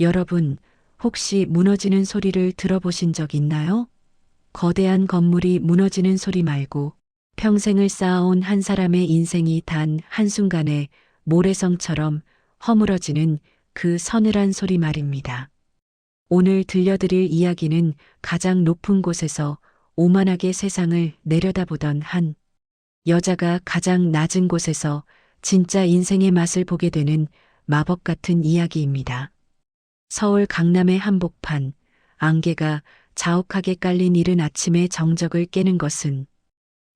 여러분, 혹시 무너지는 소리를 들어보신 적 있나요? 거대한 건물이 무너지는 소리 말고 평생을 쌓아온 한 사람의 인생이 단 한순간에 모래성처럼 허물어지는 그 서늘한 소리 말입니다. 오늘 들려드릴 이야기는 가장 높은 곳에서 오만하게 세상을 내려다보던 한 여자가 가장 낮은 곳에서 진짜 인생의 맛을 보게 되는 마법 같은 이야기입니다. 서울 강남의 한복판, 안개가 자욱하게 깔린 이른 아침의 정적을 깨는 것은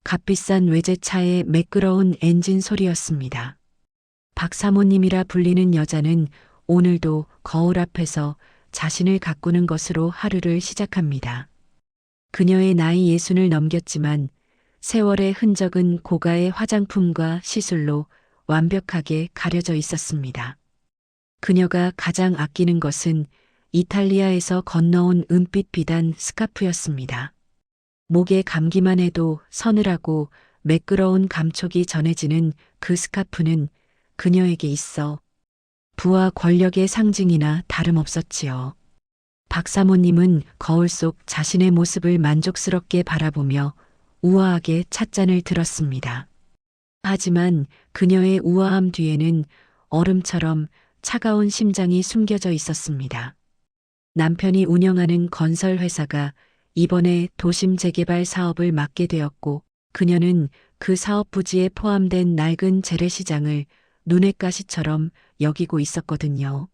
값비싼 외제차의 매끄러운 엔진 소리였습니다. 박사모님이라 불리는 여자는 오늘도 거울 앞에서 자신을 가꾸는 것으로 하루를 시작합니다. 그녀의 나이 60을 넘겼지만 세월의 흔적은 고가의 화장품과 시술로 완벽하게 가려져 있었습니다. 그녀가 가장 아끼는 것은 이탈리아에서 건너온 은빛 비단 스카프였습니다. 목에 감기만 해도 서늘하고 매끄러운 감촉이 전해지는 그 스카프는 그녀에게 있어 부와 권력의 상징이나 다름없었지요. 박사모님은 거울 속 자신의 모습을 만족스럽게 바라보며 우아하게 찻잔을 들었습니다. 하지만 그녀의 우아함 뒤에는 얼음처럼 차가운 심장이 숨겨져 있었습니다. 남편이 운영하는 건설 회사가 이번에 도심 재개발 사업을 맡게 되었고 그녀는 그 사업 부지에 포함된 낡은 재래시장을 눈의 가시처럼 여기고 있었거든요.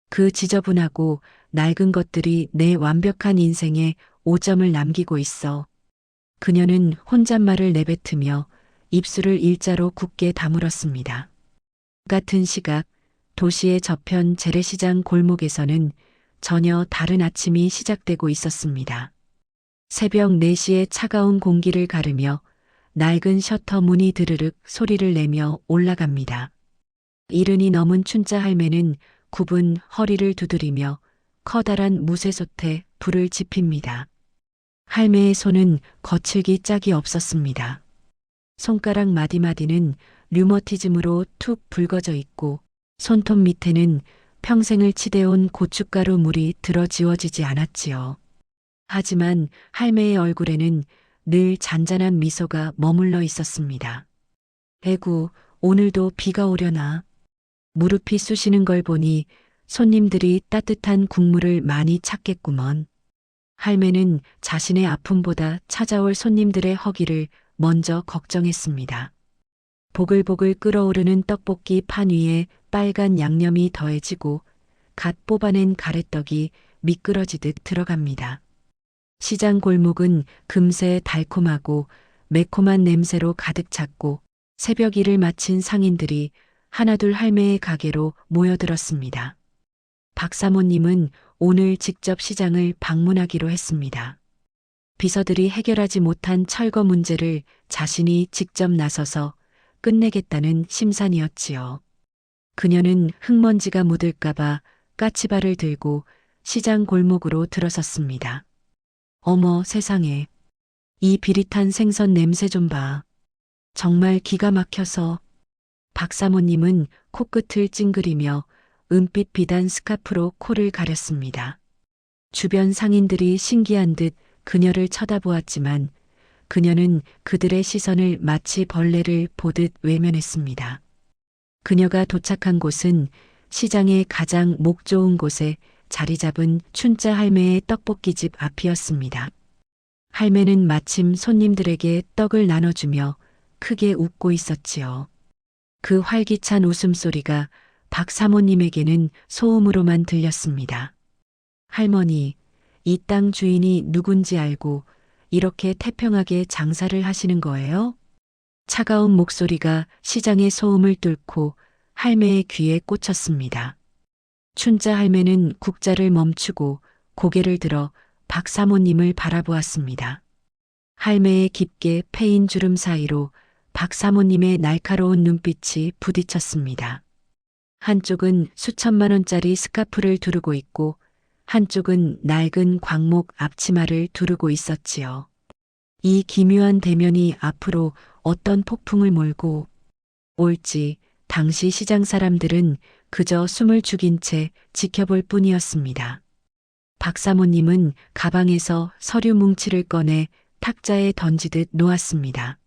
그 지저분하고 낡은 것들이 내 완벽한 인생에 오점을 남기고 있어. 그녀는 혼잣말을 내뱉으며 입술을 일자로 굳게 다물었습니다. 같은 시각 도시의 저편 재래시장 골목에서는 전혀 다른 아침이 시작되고 있었습니다. 새벽 4시에 차가운 공기를 가르며 낡은 셔터 문이 드르륵 소리를 내며 올라갑니다. 이른이 넘은 춘자 할매는 굽은 허리를 두드리며 커다란 무쇠솥에 불을 지핍니다. 할매의 손은 거칠기 짝이 없었습니다. 손가락 마디마디는 류머티즘으로 툭 붉어져 있고 손톱 밑에는 평생을 치대온 고춧가루 물이 들어 지워지지 않았지요. 하지만 할매의 얼굴에는 늘 잔잔한 미소가 머물러 있었습니다. 에구, 오늘도 비가 오려나. 무릎이 쑤시는 걸 보니 손님들이 따뜻한 국물을 많이 찾겠구먼. 할매는 자신의 아픔보다 찾아올 손님들의 허기를 먼저 걱정했습니다. 보글보글 끓어오르는 떡볶이 판 위에 빨간 양념이 더해지고 갓 뽑아낸 가래떡이 미끄러지듯 들어갑니다. 시장 골목은 금세 달콤하고 매콤한 냄새로 가득 찼고 새벽 일을 마친 상인들이 하나둘 할매의 가게로 모여들었습니다. 박사모님은 오늘 직접 시장을 방문하기로 했습니다. 비서들이 해결하지 못한 철거 문제를 자신이 직접 나서서 끝내겠다는 심산이었지요. 그녀는 흙먼지가 묻을까봐 까치발을 들고 시장 골목으로 들어섰습니다. 어머 세상에, 이 비릿한 생선 냄새 좀 봐. 정말 기가 막혀서. 박사모님은 코끝을 찡그리며 은빛 비단 스카프로 코를 가렸습니다. 주변 상인들이 신기한 듯 그녀를 쳐다보았지만 그녀는 그들의 시선을 마치 벌레를 보듯 외면했습니다. 그녀가 도착한 곳은 시장의 가장 목 좋은 곳에 자리 잡은 춘자 할매의 떡볶이집 앞이었습니다. 할매는 마침 손님들에게 떡을 나눠주며 크게 웃고 있었지요. 그 활기찬 웃음소리가 박사모님에게는 소음으로만 들렸습니다. 할머니, 이 땅 주인이 누군지 알고 이렇게 태평하게 장사를 하시는 거예요? 차가운 목소리가 시장의 소음을 뚫고 할매의 귀에 꽂혔습니다. 춘자 할매는 국자를 멈추고 고개를 들어 박사모님을 바라보았습니다. 할매의 깊게 패인 주름 사이로 박사모님의 날카로운 눈빛이 부딪혔습니다. 한쪽은 수천만 원짜리 스카프를 두르고 있고 한쪽은 낡은 광목 앞치마를 두르고 있었지요. 이 기묘한 대면이 앞으로 어떤 폭풍을 몰고 올지 당시 시장 사람들은 그저 숨을 죽인 채 지켜볼 뿐이었습니다. 박 사모님은 가방에서 서류 뭉치를 꺼내 탁자에 던지듯 놓았습니다.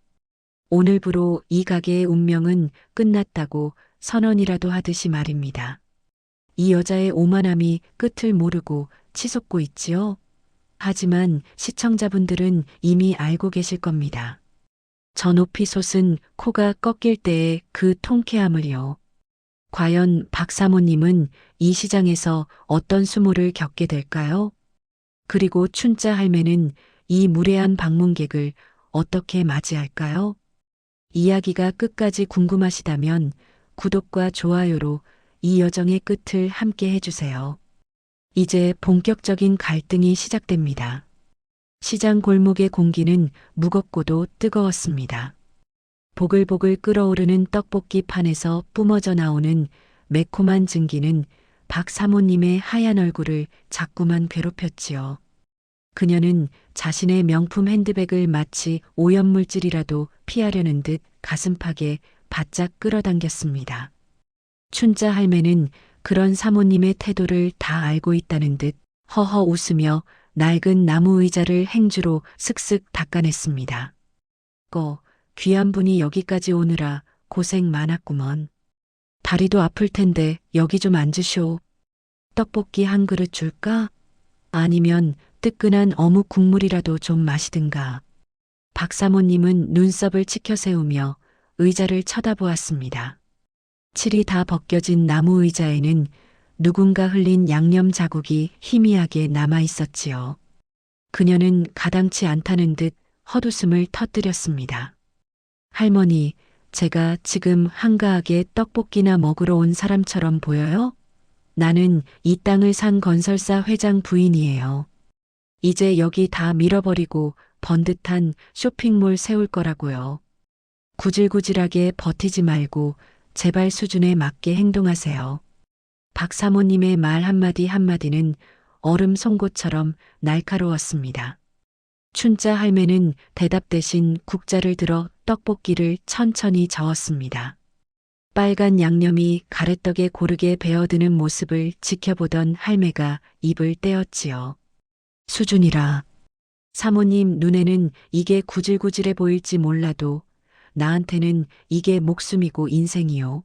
오늘부로 이 가게의 운명은 끝났다고 선언이라도 하듯이 말입니다. 이 여자의 오만함이 끝을 모르고 치솟고 있지요. 하지만 시청자분들은 이미 알고 계실 겁니다. 저 높이 솟은 코가 꺾일 때의 그 통쾌함을요. 과연 박 사모님은 이 시장에서 어떤 수모를 겪게 될까요? 그리고 춘자 할매는 이 무례한 방문객을 어떻게 맞이할까요? 이야기가 끝까지 궁금하시다면 구독과 좋아요로 이 여정의 끝을 함께 해주세요. 이제 본격적인 갈등이 시작됩니다. 시장 골목의 공기는 무겁고도 뜨거웠습니다. 보글보글 끓어오르는 떡볶이 판에서 뿜어져 나오는 매콤한 증기는 박 사모님의 하얀 얼굴을 자꾸만 괴롭혔지요. 그녀는 자신의 명품 핸드백을 마치 오염물질이라도 피하려는 듯 가슴팍에 바짝 끌어당겼습니다. 춘자 할매는 그런 사모님의 태도를 다 알고 있다는 듯 허허 웃으며 낡은 나무 의자를 행주로 슥슥 닦아냈습니다. 귀한 분이 여기까지 오느라 고생 많았구먼. 다리도 아플 텐데 여기 좀 앉으쇼. 떡볶이 한 그릇 줄까? 아니면 뜨끈한 어묵 국물이라도 좀 마시든가. 박 사모님은 눈썹을 치켜 세우며 의자를 쳐다보았습니다. 칠이 다 벗겨진 나무 의자에는 누군가 흘린 양념 자국이 희미하게 남아 있었지요. 그녀는 가당치 않다는 듯 헛웃음을 터뜨렸습니다. 할머니, 제가 지금 한가하게 떡볶이나 먹으러 온 사람처럼 보여요? 나는 이 땅을 산 건설사 회장 부인이에요. 이제 여기 다 밀어버리고 번듯한 쇼핑몰 세울 거라고요. 구질구질하게 버티지 말고 제발 수준에 맞게 행동하세요. 박 사모님의 말 한마디 한마디는 얼음 송곳처럼 날카로웠습니다. 춘자 할매는 대답 대신 국자를 들어 떡볶이를 천천히 저었습니다. 빨간 양념이 가래떡에 고르게 배어드는 모습을 지켜보던 할매가 입을 떼었지요. 수준이라. 사모님 눈에는 이게 구질구질해 보일지 몰라도 나한테는 이게 목숨이고 인생이요.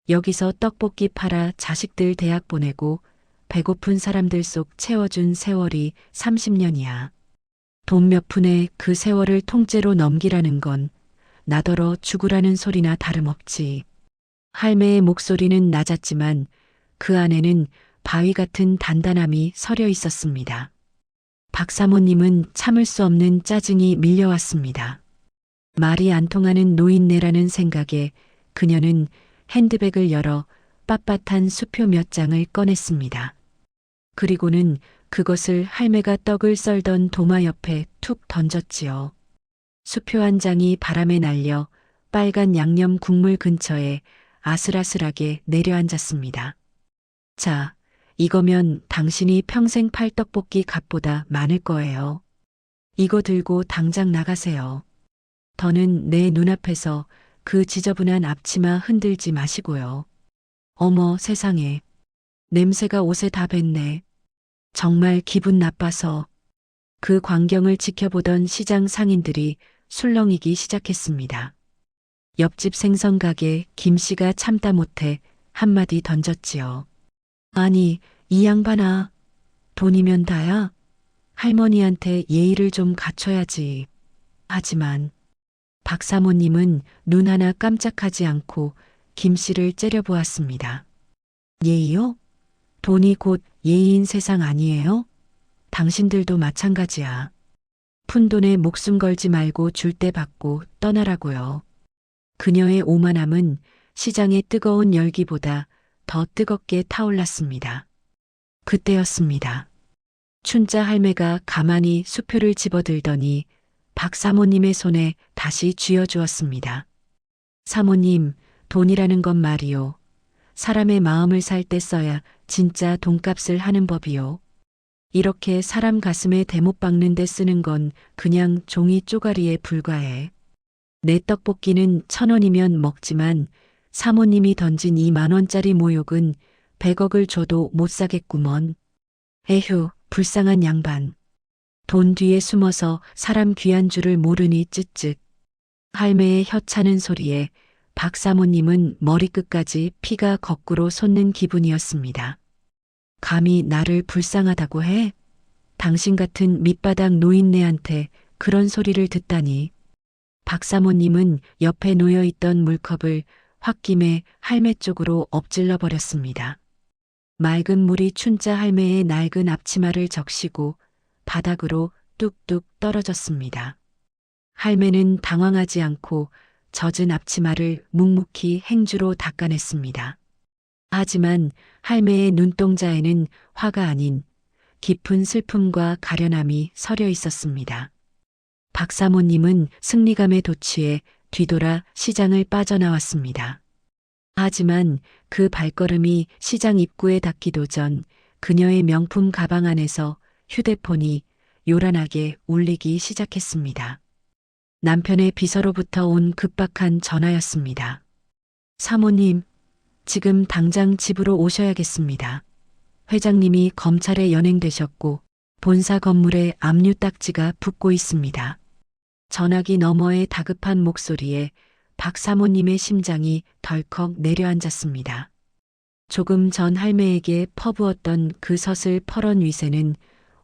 여기서 떡볶이 팔아 자식들 대학 보내고 배고픈 사람들 속 채워준 세월이 30년이야. 돈 몇 푼에 그 세월을 통째로 넘기라는 건 나더러 죽으라는 소리나 다름없지. 할매의 목소리는 낮았지만 그 안에는 바위 같은 단단함이 서려 있었습니다. 박 사모님은 참을 수 없는 짜증이 밀려왔습니다. 말이 안 통하는 노인네라는 생각에 그녀는 핸드백을 열어 빳빳한 수표 몇 장을 꺼냈습니다. 그리고는 그것을 할매가 떡을 썰던 도마 옆에 툭 던졌지요. 수표 한 장이 바람에 날려 빨간 양념 국물 근처에 아슬아슬하게 내려앉았습니다. 자, 이거면 당신이 평생 팔 떡볶이 값보다 많을 거예요. 이거 들고 당장 나가세요. 더는 내 눈앞에서 그 지저분한 앞치마 흔들지 마시고요. 어머 세상에. 냄새가 옷에 다 뱄네. 정말 기분 나빠서. 그 광경을 지켜보던 시장 상인들이 술렁이기 시작했습니다. 옆집 생선가게 김씨가 참다 못해 한마디 던졌지요. 아니, 이 양반아. 돈이면 다야? 할머니한테 예의를 좀 갖춰야지. 하지만 박 사모님은 눈 하나 깜짝하지 않고 김씨를 째려보았습니다. 예의요? 돈이 곧 예의인 세상 아니에요? 당신들도 마찬가지야. 푼돈에 목숨 걸지 말고 줄 때 받고 떠나라고요. 그녀의 오만함은 시장의 뜨거운 열기보다 더 뜨겁게 타올랐습니다. 그때였습니다. 춘자 할매가 가만히 수표를 집어들더니 박 사모님의 손에 다시 쥐어주었습니다. 사모님, 돈이라는 건 말이요. 사람의 마음을 살 때 써야 진짜 돈값을 하는 법이요. 이렇게 사람 가슴에 대못 박는 데 쓰는 건 그냥 종이 쪼가리에 불과해. 내 떡볶이는 1,000원이면 먹지만 사모님이 던진 2만 원짜리 모욕은 100억을 줘도 못 사겠구먼. 에휴, 불쌍한 양반. 돈 뒤에 숨어서 사람 귀한 줄을 모르니 쯧쯧. 할매의 혀 차는 소리에 박 사모님은 머리끝까지 피가 거꾸로 솟는 기분이었습니다. 감히 나를 불쌍하다고 해? 당신 같은 밑바닥 노인네한테 그런 소리를 듣다니. 박 사모님은 옆에 놓여있던 물컵을 홧김에 할매 쪽으로 엎질러 버렸습니다. 맑은 물이 춘자 할매의 낡은 앞치마를 적시고 바닥으로 뚝뚝 떨어졌습니다. 할매는 당황하지 않고 젖은 앞치마를 묵묵히 행주로 닦아냈습니다. 하지만 할매의 눈동자에는 화가 아닌 깊은 슬픔과 가련함이 서려 있었습니다. 박 사모님은 승리감에 도취해 뒤돌아 시장을 빠져나왔습니다. 하지만 그 발걸음이 시장 입구에 닿기도 전 그녀의 명품 가방 안에서 휴대폰이 요란하게 울리기 시작했습니다. 남편의 비서로부터 온 급박한 전화였습니다. 사모님, 지금 당장 집으로 오셔야겠습니다. 회장님이 검찰에 연행되셨고 본사 건물에 압류 딱지가 붙고 있습니다. 전화기 너머의 다급한 목소리에 박 사모님의 심장이 덜컥 내려앉았습니다. 조금 전 할매에게 퍼부었던 그 서슬 퍼런 위세는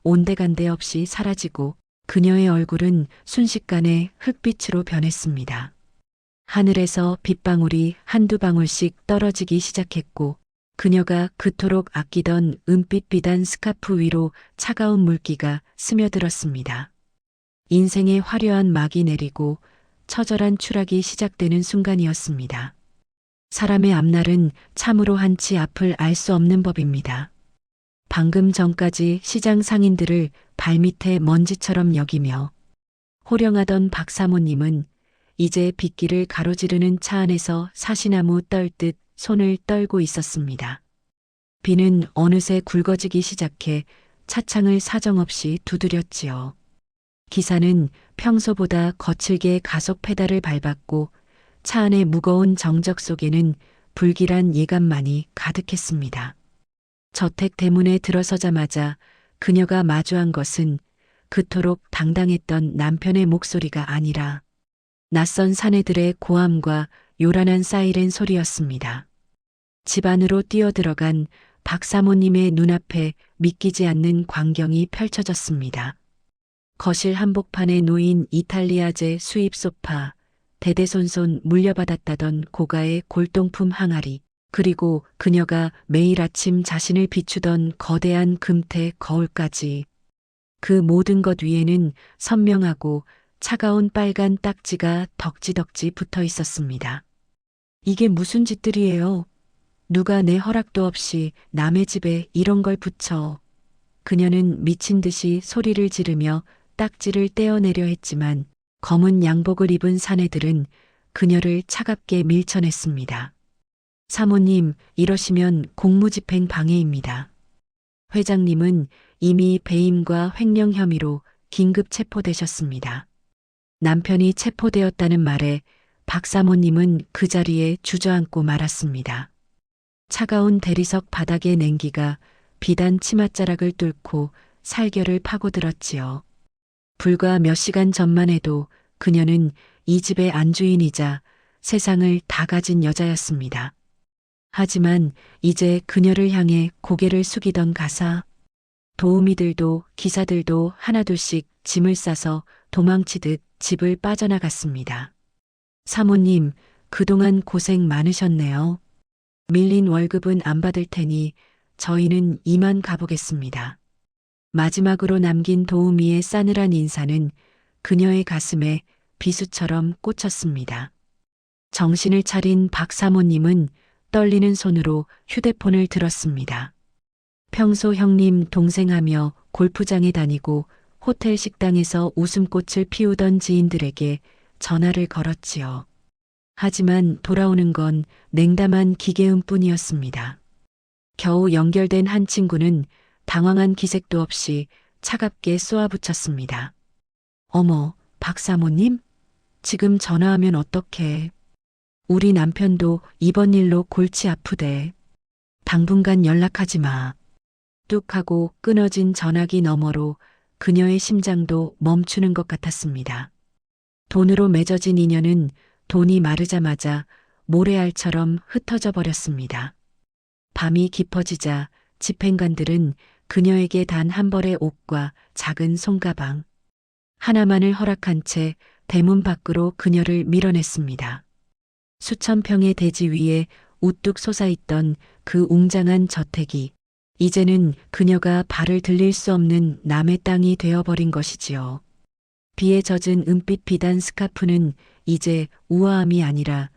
온데간데 없이 사라지고 그녀의 얼굴은 순식간에 흙빛으로 변했습니다. 하늘에서 빗방울이 한두 방울씩 떨어지기 시작했고 그녀가 그토록 아끼던 은빛 비단 스카프 위로 차가운 물기가 스며들었습니다. 인생의 화려한 막이 내리고 처절한 추락이 시작되는 순간이었습니다. 사람의 앞날은 참으로 한치 앞을 알 수 없는 법입니다. 방금 전까지 시장 상인들을 발밑에 먼지처럼 여기며 호령하던 박 사모님은 이제 빗길을 가로지르는 차 안에서 사시나무 떨듯 손을 떨고 있었습니다. 비는 어느새 굵어지기 시작해 차창을 사정없이 두드렸지요. 기사는 평소보다 거칠게 가속 페달을 밟았고 차 안의 무거운 정적 속에는 불길한 예감만이 가득했습니다. 저택 대문에 들어서자마자 그녀가 마주한 것은 그토록 당당했던 남편의 목소리가 아니라 낯선 사내들의 고함과 요란한 사이렌 소리였습니다. 집 안으로 뛰어들어간 박 사모님의 눈앞에 믿기지 않는 광경이 펼쳐졌습니다. 거실 한복판에 놓인 이탈리아제 수입 소파, 대대손손 물려받았다던 고가의 골동품 항아리, 그리고 그녀가 매일 아침 자신을 비추던 거대한 금태 거울까지. 그 모든 것 위에는 선명하고 차가운 빨간 딱지가 덕지덕지 붙어 있었습니다. 이게 무슨 짓들이에요? 누가 내 허락도 없이 남의 집에 이런 걸 붙여. 그녀는 미친 듯이 소리를 지르며 딱지를 떼어내려 했지만 검은 양복을 입은 사내들은 그녀를 차갑게 밀쳐냈습니다. 사모님, 이러시면 공무집행 방해입니다. 회장님은 이미 배임과 횡령 혐의로 긴급 체포되셨습니다. 남편이 체포되었다는 말에 박 사모님은 그 자리에 주저앉고 말았습니다. 차가운 대리석 바닥의 냉기가 비단 치맛자락을 뚫고 살결을 파고들었지요. 불과 몇 시간 전만 해도 그녀는 이 집의 안주인이자 세상을 다 가진 여자였습니다. 하지만 이제 그녀를 향해 고개를 숙이던 가사, 도우미들도 기사들도 하나둘씩 짐을 싸서 도망치듯 집을 빠져나갔습니다. 사모님, 그동안 고생 많으셨네요. 밀린 월급은 안 받을 테니 저희는 이만 가보겠습니다. 마지막으로 남긴 도우미의 싸늘한 인사는 그녀의 가슴에 비수처럼 꽂혔습니다. 정신을 차린 박 사모님은 떨리는 손으로 휴대폰을 들었습니다. 평소 형님 동생하며 골프장에 다니고 호텔 식당에서 웃음꽃을 피우던 지인들에게 전화를 걸었지요. 하지만 돌아오는 건 냉담한 기계음뿐이었습니다. 겨우 연결된 한 친구는 당황한 기색도 없이 차갑게 쏘아붙였습니다. 어머, 박 사모님? 지금 전화하면 어떡해. 우리 남편도 이번 일로 골치 아프대. 당분간 연락하지 마. 뚝 하고 끊어진 전화기 너머로 그녀의 심장도 멈추는 것 같았습니다. 돈으로 맺어진 인연은 돈이 마르자마자 모래알처럼 흩어져 버렸습니다. 밤이 깊어지자 집행관들은 그녀에게 단 한 벌의 옷과 작은 손가방 하나만을 허락한 채 대문 밖으로 그녀를 밀어냈습니다. 수천 평의 대지 위에 우뚝 솟아있던 그 웅장한 저택이 이제는 그녀가 발을 들릴 수 없는 남의 땅이 되어버린 것이지요. 비에 젖은 은빛 비단 스카프는 이제 우아함이 아니라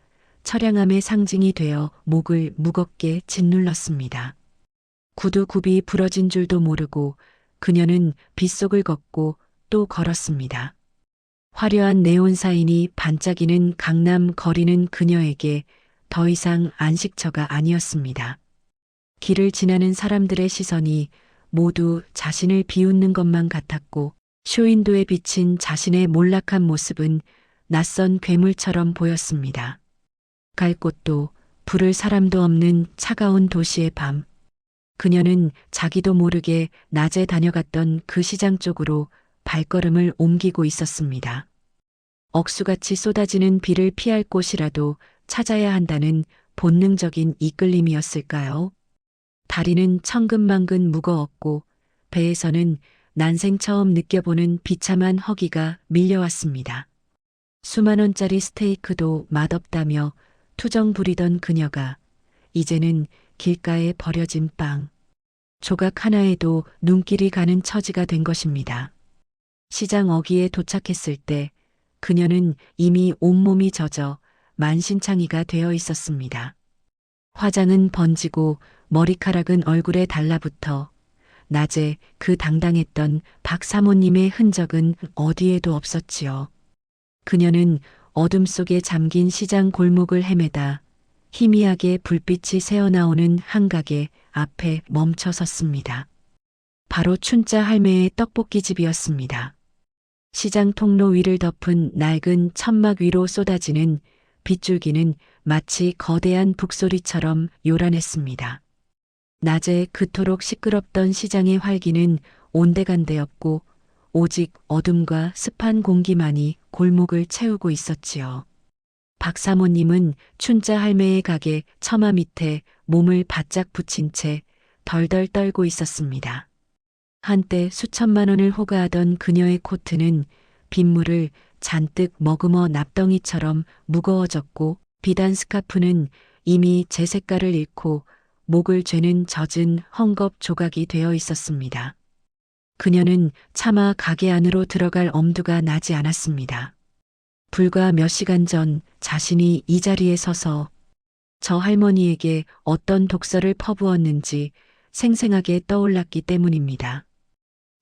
처량함의 상징이 되어 목을 무겁게 짓눌렀습니다. 구두 굽이 부러진 줄도 모르고 그녀는 빗속을 걷고 또 걸었습니다. 화려한 네온 사인이 반짝이는 강남 거리는 그녀에게 더 이상 안식처가 아니었습니다. 길을 지나는 사람들의 시선이 모두 자신을 비웃는 것만 같았고 쇼윈도에 비친 자신의 몰락한 모습은 낯선 괴물처럼 보였습니다. 갈 곳도 부를 사람도 없는 차가운 도시의 밤. 그녀는 자기도 모르게 낮에 다녀갔던 그 시장 쪽으로 발걸음을 옮기고 있었습니다. 억수같이 쏟아지는 비를 피할 곳이라도 찾아야 한다는 본능적인 이끌림이었을까요? 다리는 천근만근 무거웠고 배에서는 난생 처음 느껴보는 비참한 허기가 밀려왔습니다. 수만 원짜리 스테이크도 맛없다며 투정 부리던 그녀가 이제는 길가에 버려진 빵, 조각 하나에도 눈길이 가는 처지가 된 것입니다. 시장 어귀에 도착했을 때 그녀는 이미 온몸이 젖어 만신창이가 되어 있었습니다. 화장은 번지고 머리카락은 얼굴에 달라붙어 낮에 그 당당했던 박 사모님의 흔적은 어디에도 없었지요. 그녀는 어둠 속에 잠긴 시장 골목을 헤매다 희미하게 불빛이 새어나오는 한 가게 앞에 멈춰 섰습니다. 바로 춘자 할매의 떡볶이집이었습니다. 시장 통로 위를 덮은 낡은 천막 위로 쏟아지는 빗줄기는 마치 거대한 북소리처럼 요란했습니다. 낮에 그토록 시끄럽던 시장의 활기는 온데간데 없고 오직 어둠과 습한 공기만이 골목을 채우고 있었지요. 박 사모님은 춘자 할매의 가게 처마 밑에 몸을 바짝 붙인 채 덜덜 떨고 있었습니다. 한때 수천만 원을 호가하던 그녀의 코트는 빗물을 잔뜩 머금어 납덩이처럼 무거워졌고 비단 스카프는 이미 제 색깔을 잃고 목을 죄는 젖은 헝겊 조각이 되어 있었습니다. 그녀는 차마 가게 안으로 들어갈 엄두가 나지 않았습니다. 불과 몇 시간 전 자신이 이 자리에 서서 저 할머니에게 어떤 독서를 퍼부었는지 생생하게 떠올랐기 때문입니다.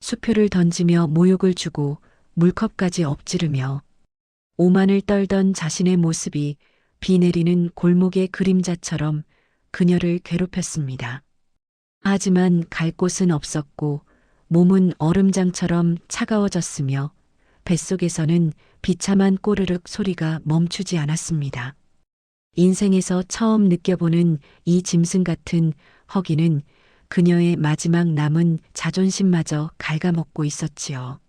수표를 던지며 모욕을 주고 물컵까지 엎지르며 오만을 떨던 자신의 모습이 비 내리는 골목의 그림자처럼 그녀를 괴롭혔습니다. 하지만 갈 곳은 없었고 몸은 얼음장처럼 차가워졌으며 뱃속에서는 비참한 꼬르륵 소리가 멈추지 않았습니다. 인생에서 처음 느껴보는 이 짐승 같은 허기는 그녀의 마지막 남은 자존심마저 갉아먹고 있었지요.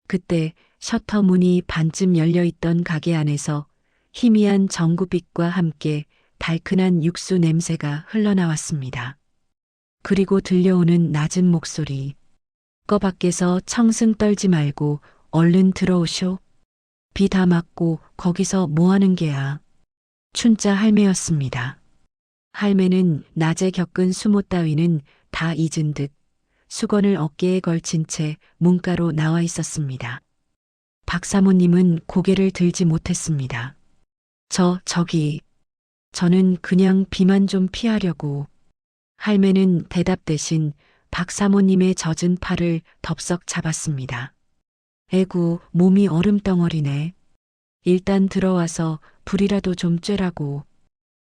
그때 셔터 문이 반쯤 열려있던 가게 안에서 희미한 전구빛과 함께 달큰한 육수 냄새가 흘러나왔습니다. 그리고 들려오는 낮은 목소리. 거 밖에서 청승 떨지 말고 얼른 들어오쇼. 비 다 맞고 거기서 뭐 하는 게야. 춘자 할매였습니다. 할매는 낮에 겪은 수모 따위는 다 잊은 듯 수건을 어깨에 걸친 채 문가로 나와 있었습니다. 박 사모님은 고개를 들지 못했습니다. 저기, 저는 그냥 비만 좀 피하려고. 할매는 대답 대신 박 사모님의 젖은 팔을 덥석 잡았습니다. 에구, 몸이 얼음덩어리네. 일단 들어와서 불이라도 좀 쬐라고.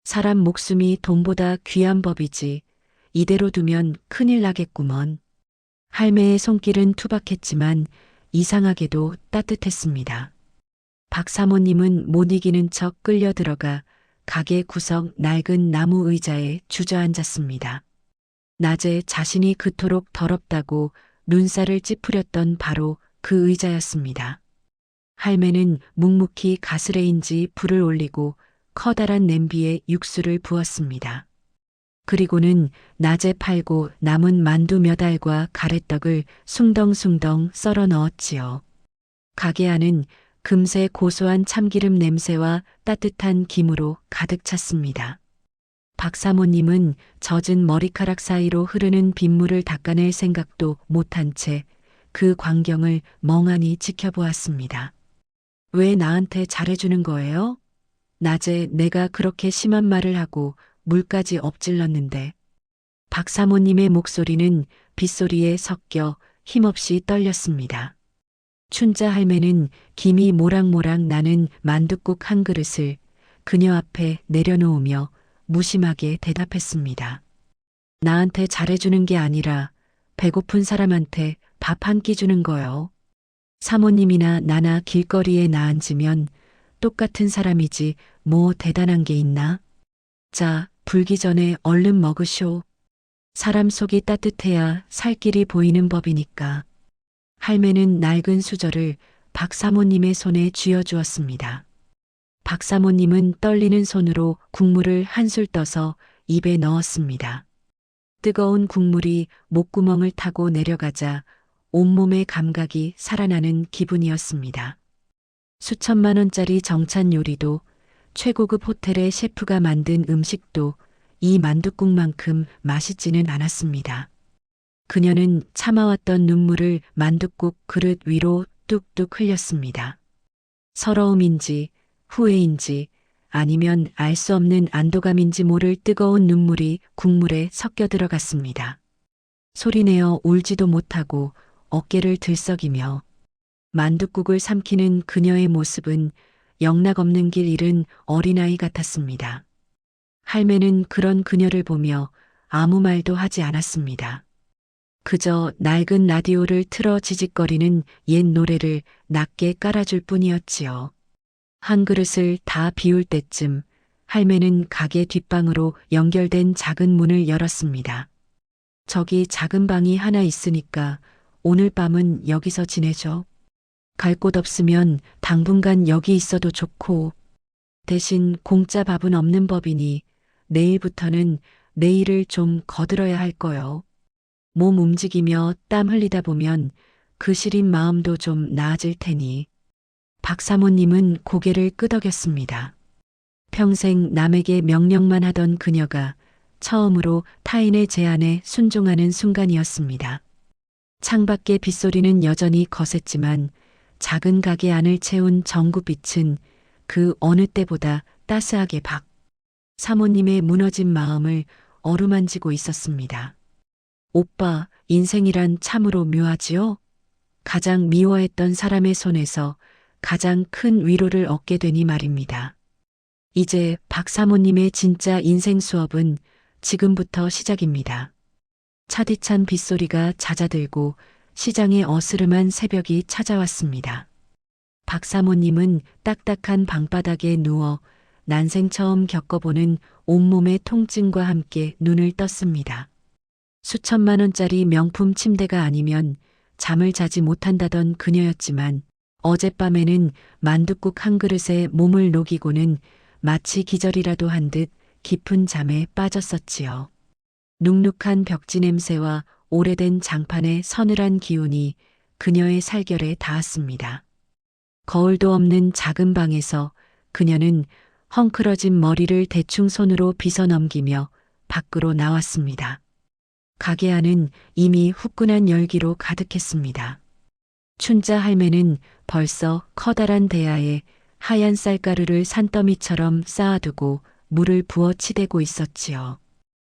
사람 목숨이 돈보다 귀한 법이지. 이대로 두면 큰일 나겠구먼. 할매의 손길은 투박했지만 이상하게도 따뜻했습니다. 박 사모님은 못 이기는 척 끌려 들어가 가게 구석 낡은 나무 의자에 주저앉았습니다. 낮에 자신이 그토록 더럽다고 눈살을 찌푸렸던 바로 그 의자였습니다. 할매는 묵묵히 가스레인지 불을 올리고 커다란 냄비에 육수를 부었습니다. 그리고는 낮에 팔고 남은 만두 몇 알과 가래떡을 숭덩숭덩 썰어 넣었지요. 가게 안은 금세 고소한 참기름 냄새와 따뜻한 김으로 가득 찼습니다. 박 사모님은 젖은 머리카락 사이로 흐르는 빗물을 닦아낼 생각도 못한 채 그 광경을 멍하니 지켜보았습니다. 왜 나한테 잘해주는 거예요? 낮에 내가 그렇게 심한 말을 하고 물까지 엎질렀는데. 박 사모님의 목소리는 빗소리에 섞여 힘없이 떨렸습니다. 춘자 할매는 김이 모락모락 나는 만둣국 한 그릇을 그녀 앞에 내려놓으며 무심하게 대답했습니다. 나한테 잘해주는 게 아니라 배고픈 사람한테 밥 한 끼 주는 거요. 사모님이나 나나 길거리에 나앉으면 똑같은 사람이지 뭐 대단한 게 있나? 자, 불기 전에 얼른 먹으쇼. 사람 속이 따뜻해야 살 길이 보이는 법이니까. 할매는 낡은 수저를 박 사모님의 손에 쥐어주었습니다. 박 사모님은 떨리는 손으로 국물을 한술 떠서 입에 넣었습니다. 뜨거운 국물이 목구멍을 타고 내려가자 온몸의 감각이 살아나는 기분이었습니다. 수천만 원짜리 정찬 요리도 최고급 호텔의 셰프가 만든 음식도 이 만둣국만큼 맛있지는 않았습니다. 그녀는 참아왔던 눈물을 만둣국 그릇 위로 뚝뚝 흘렸습니다. 서러움인지 후회인지 아니면 알 수 없는 안도감인지 모를 뜨거운 눈물이 국물에 섞여 들어갔습니다. 소리내어 울지도 못하고 어깨를 들썩이며 만둣국을 삼키는 그녀의 모습은 영락없는 길 잃은 어린아이 같았습니다. 할매는 그런 그녀를 보며 아무 말도 하지 않았습니다. 그저 낡은 라디오를 틀어 지직거리는 옛 노래를 낮게 깔아줄 뿐이었지요. 한 그릇을 다 비울 때쯤 할매는 가게 뒷방으로 연결된 작은 문을 열었습니다. 저기 작은 방이 하나 있으니까 오늘 밤은 여기서 지내죠. 갈 곳 없으면 당분간 여기 있어도 좋고 대신 공짜 밥은 없는 법이니 내일부터는 내일을 좀 거들어야 할 거요. 몸 움직이며 땀 흘리다 보면 그 시린 마음도 좀 나아질 테니. 박 사모님은 고개를 끄덕였습니다. 평생 남에게 명령만 하던 그녀가 처음으로 타인의 제안에 순종하는 순간이었습니다. 창밖의 빗소리는 여전히 거셌지만 작은 가게 안을 채운 전구빛은 그 어느 때보다 따스하게 박 사모님의 무너진 마음을 어루만지고 있었습니다. 오빠, 인생이란 참으로 묘하지요? 가장 미워했던 사람의 손에서 가장 큰 위로를 얻게 되니 말입니다. 이제 박 사모님의 진짜 인생 수업은 지금부터 시작입니다. 차디찬 빗소리가 잦아들고 시장에 어스름한 새벽이 찾아왔습니다. 박 사모님은 딱딱한 방바닥에 누워 난생 처음 겪어보는 온몸의 통증과 함께 눈을 떴습니다. 수천만 원짜리 명품 침대가 아니면 잠을 자지 못한다던 그녀였지만 어젯밤에는 만둣국 한 그릇에 몸을 녹이고는 마치 기절이라도 한 듯 깊은 잠에 빠졌었지요. 눅눅한 벽지 냄새와 오래된 장판의 서늘한 기운이 그녀의 살결에 닿았습니다. 거울도 없는 작은 방에서 그녀는 헝클어진 머리를 대충 손으로 빗어 넘기며 밖으로 나왔습니다. 가게 안은 이미 후끈한 열기로 가득했습니다. 춘자 할매는 벌써 커다란 대야에 하얀 쌀가루를 산더미처럼 쌓아두고 물을 부어 치대고 있었지요.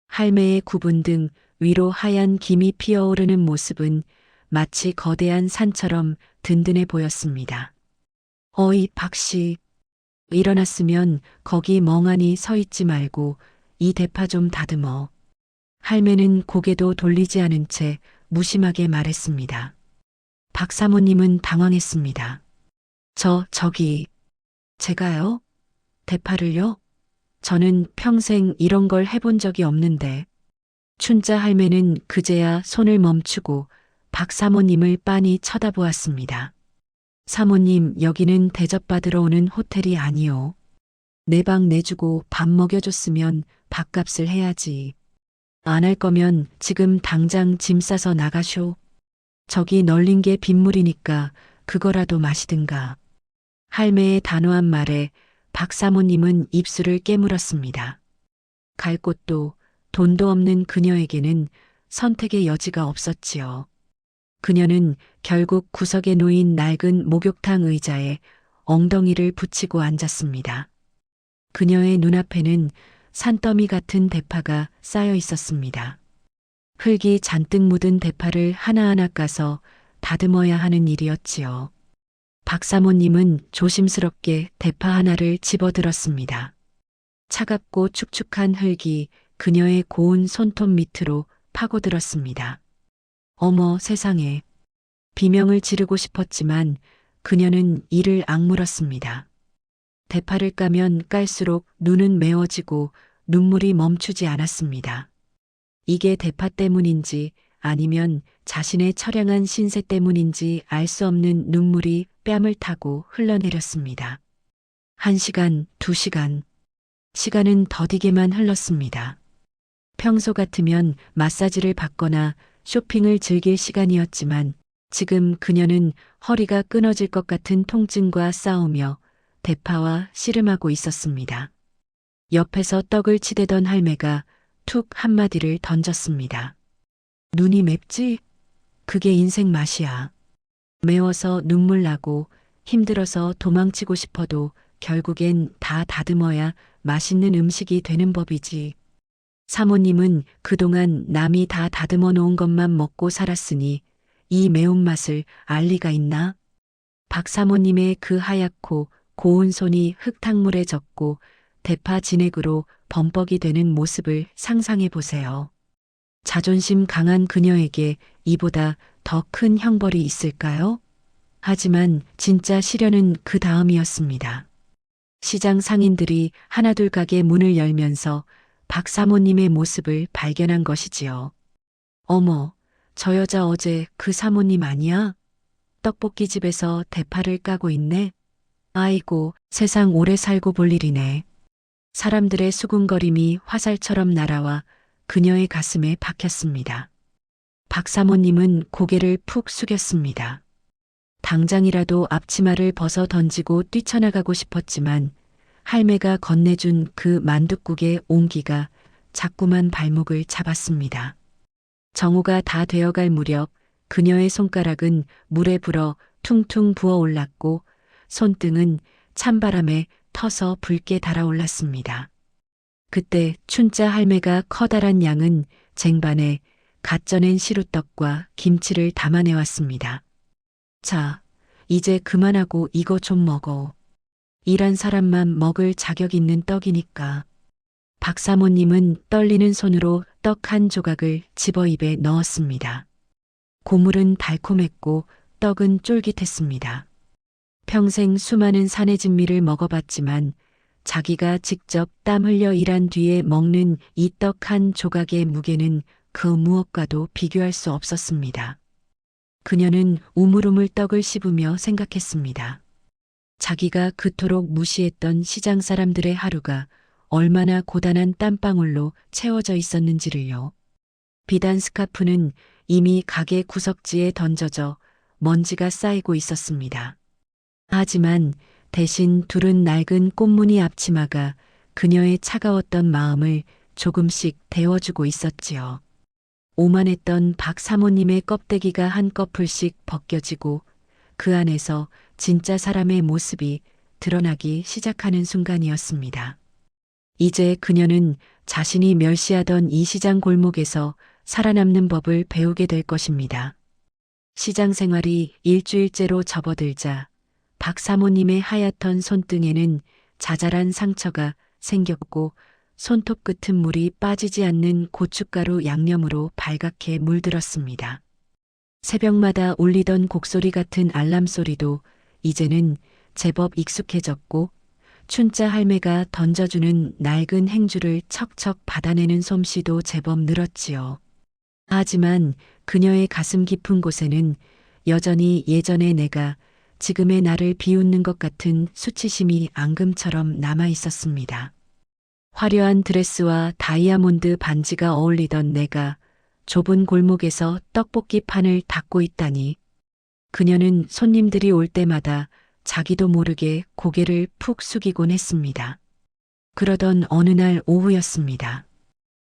할매의 구분 등 위로 하얀 김이 피어오르는 모습은 마치 거대한 산처럼 든든해 보였습니다. 어이 박씨, 일어났으면 거기 멍하니 서 있지 말고 이 대파 좀 다듬어. 할매는 고개도 돌리지 않은 채 무심하게 말했습니다. 박 사모님은 당황했습니다. 저기, 제가요? 대파를요? 저는 평생 이런 걸 해본 적이 없는데. 춘자 할매는 그제야 손을 멈추고 박 사모님을 빤히 쳐다보았습니다. 사모님, 여기는 대접받으러 오는 호텔이 아니요. 내 방 내주고 밥 먹여줬으면 밥값을 해야지. 안 할 거면 지금 당장 짐 싸서 나가쇼. 저기 널린 게 빗물이니까 그거라도 마시든가. 할매의 단호한 말에 박 사모님은 입술을 깨물었습니다. 갈 곳도 돈도 없는 그녀에게는 선택의 여지가 없었지요. 그녀는 결국 구석에 놓인 낡은 목욕탕 의자에 엉덩이를 붙이고 앉았습니다. 그녀의 눈앞에는 산더미 같은 대파가 쌓여 있었습니다. 흙이 잔뜩 묻은 대파를 하나하나 까서 다듬어야 하는 일이었지요. 박 사모님은 조심스럽게 대파 하나를 집어들었습니다. 차갑고 축축한 흙이 그녀의 고운 손톱 밑으로 파고들었습니다. 어머 세상에. 비명을 지르고 싶었지만 그녀는 이를 악물었습니다. 대파를 까면 깔수록 눈은 매워지고 눈물이 멈추지 않았습니다. 이게 대파 때문인지 아니면 자신의 처량한 신세 때문인지 알 수 없는 눈물이 뺨을 타고 흘러내렸습니다. 1시간, 2시간. 시간은 더디게만 흘렀습니다. 평소 같으면 마사지를 받거나 쇼핑을 즐길 시간이었지만 지금 그녀는 허리가 끊어질 것 같은 통증과 싸우며 대파와 씨름하고 있었습니다. 옆에서 떡을 치대던 할매가 툭 한마디를 던졌습니다. 눈이 맵지? 그게 인생 맛이야. 매워서 눈물 나고 힘들어서 도망치고 싶어도 결국엔 다 다듬어야 맛있는 음식이 되는 법이지. 사모님은 그동안 남이 다 다듬어 놓은 것만 먹고 살았으니 이 매운맛을 알 리가 있나? 박 사모님의 그 하얗고 고운 손이 흙탕물에 젖고 대파 진액으로 범벅이 되는 모습을 상상해 보세요. 자존심 강한 그녀에게 이보다 더 큰 형벌이 있을까요? 하지만 진짜 시련은 그 다음이었습니다. 시장 상인들이 하나둘 가게 문을 열면서 박 사모님의 모습을 발견한 것이지요. 어머, 저 여자 어제 그 사모님 아니야? 떡볶이집에서 대파를 까고 있네? 아이고, 세상 오래 살고 볼 일이네. 사람들의 수군거림이 화살처럼 날아와 그녀의 가슴에 박혔습니다. 박 사모님은 고개를 푹 숙였습니다. 당장이라도 앞치마를 벗어 던지고 뛰쳐나가고 싶었지만 할매가 건네준 그 만둣국의 온기가 자꾸만 발목을 잡았습니다. 정오가 다 되어갈 무렵 그녀의 손가락은 물에 불어 퉁퉁 부어올랐고 손등은 찬바람에 터서 붉게 달아올랐습니다. 그때 춘자 할매가 커다란 양은 쟁반에 갓 쪄낸 시루떡과 김치를 담아내왔습니다. 자, 이제 그만하고 이거 좀 먹어. 일한 사람만 먹을 자격 있는 떡이니까. 박 사모님은 떨리는 손으로 떡 한 조각을 집어 입에 넣었습니다. 고물은 달콤했고 떡은 쫄깃했습니다. 평생 수많은 산의 진미를 먹어봤지만 자기가 직접 땀 흘려 일한 뒤에 먹는 이 떡 한 조각의 무게는 그 무엇과도 비교할 수 없었습니다. 그녀는 우물우물 떡을 씹으며 생각했습니다. 자기가 그토록 무시했던 시장 사람들의 하루가 얼마나 고단한 땀방울로 채워져 있었는지를요. 비단 스카프는 이미 가게 구석지에 던져져 먼지가 쌓이고 있었습니다. 하지만 대신 두른 낡은 꽃무늬 앞치마가 그녀의 차가웠던 마음을 조금씩 데워주고 있었지요. 오만했던 박 사모님의 껍데기가 한꺼풀씩 벗겨지고 그 안에서 진짜 사람의 모습이 드러나기 시작하는 순간이었습니다. 이제 그녀는 자신이 멸시하던 이 시장 골목에서 살아남는 법을 배우게 될 것입니다. 시장 생활이 일주일째로 접어들자 박 사모님의 하얗던 손등에는 자잘한 상처가 생겼고 손톱 끝은 물이 빠지지 않는 고춧가루 양념으로 발갛게 물들었습니다. 새벽마다 울리던 곡소리 같은 알람 소리도 이제는 제법 익숙해졌고 춘자 할매가 던져주는 낡은 행주를 척척 받아내는 솜씨도 제법 늘었지요. 하지만 그녀의 가슴 깊은 곳에는 여전히 예전의 내가 지금의 나를 비웃는 것 같은 수치심이 앙금처럼 남아 있었습니다. 화려한 드레스와 다이아몬드 반지가 어울리던 내가 좁은 골목에서 떡볶이 판을 닫고 있다니, 그녀는 손님들이 올 때마다 자기도 모르게 고개를 푹 숙이곤 했습니다. 그러던 어느 날 오후였습니다.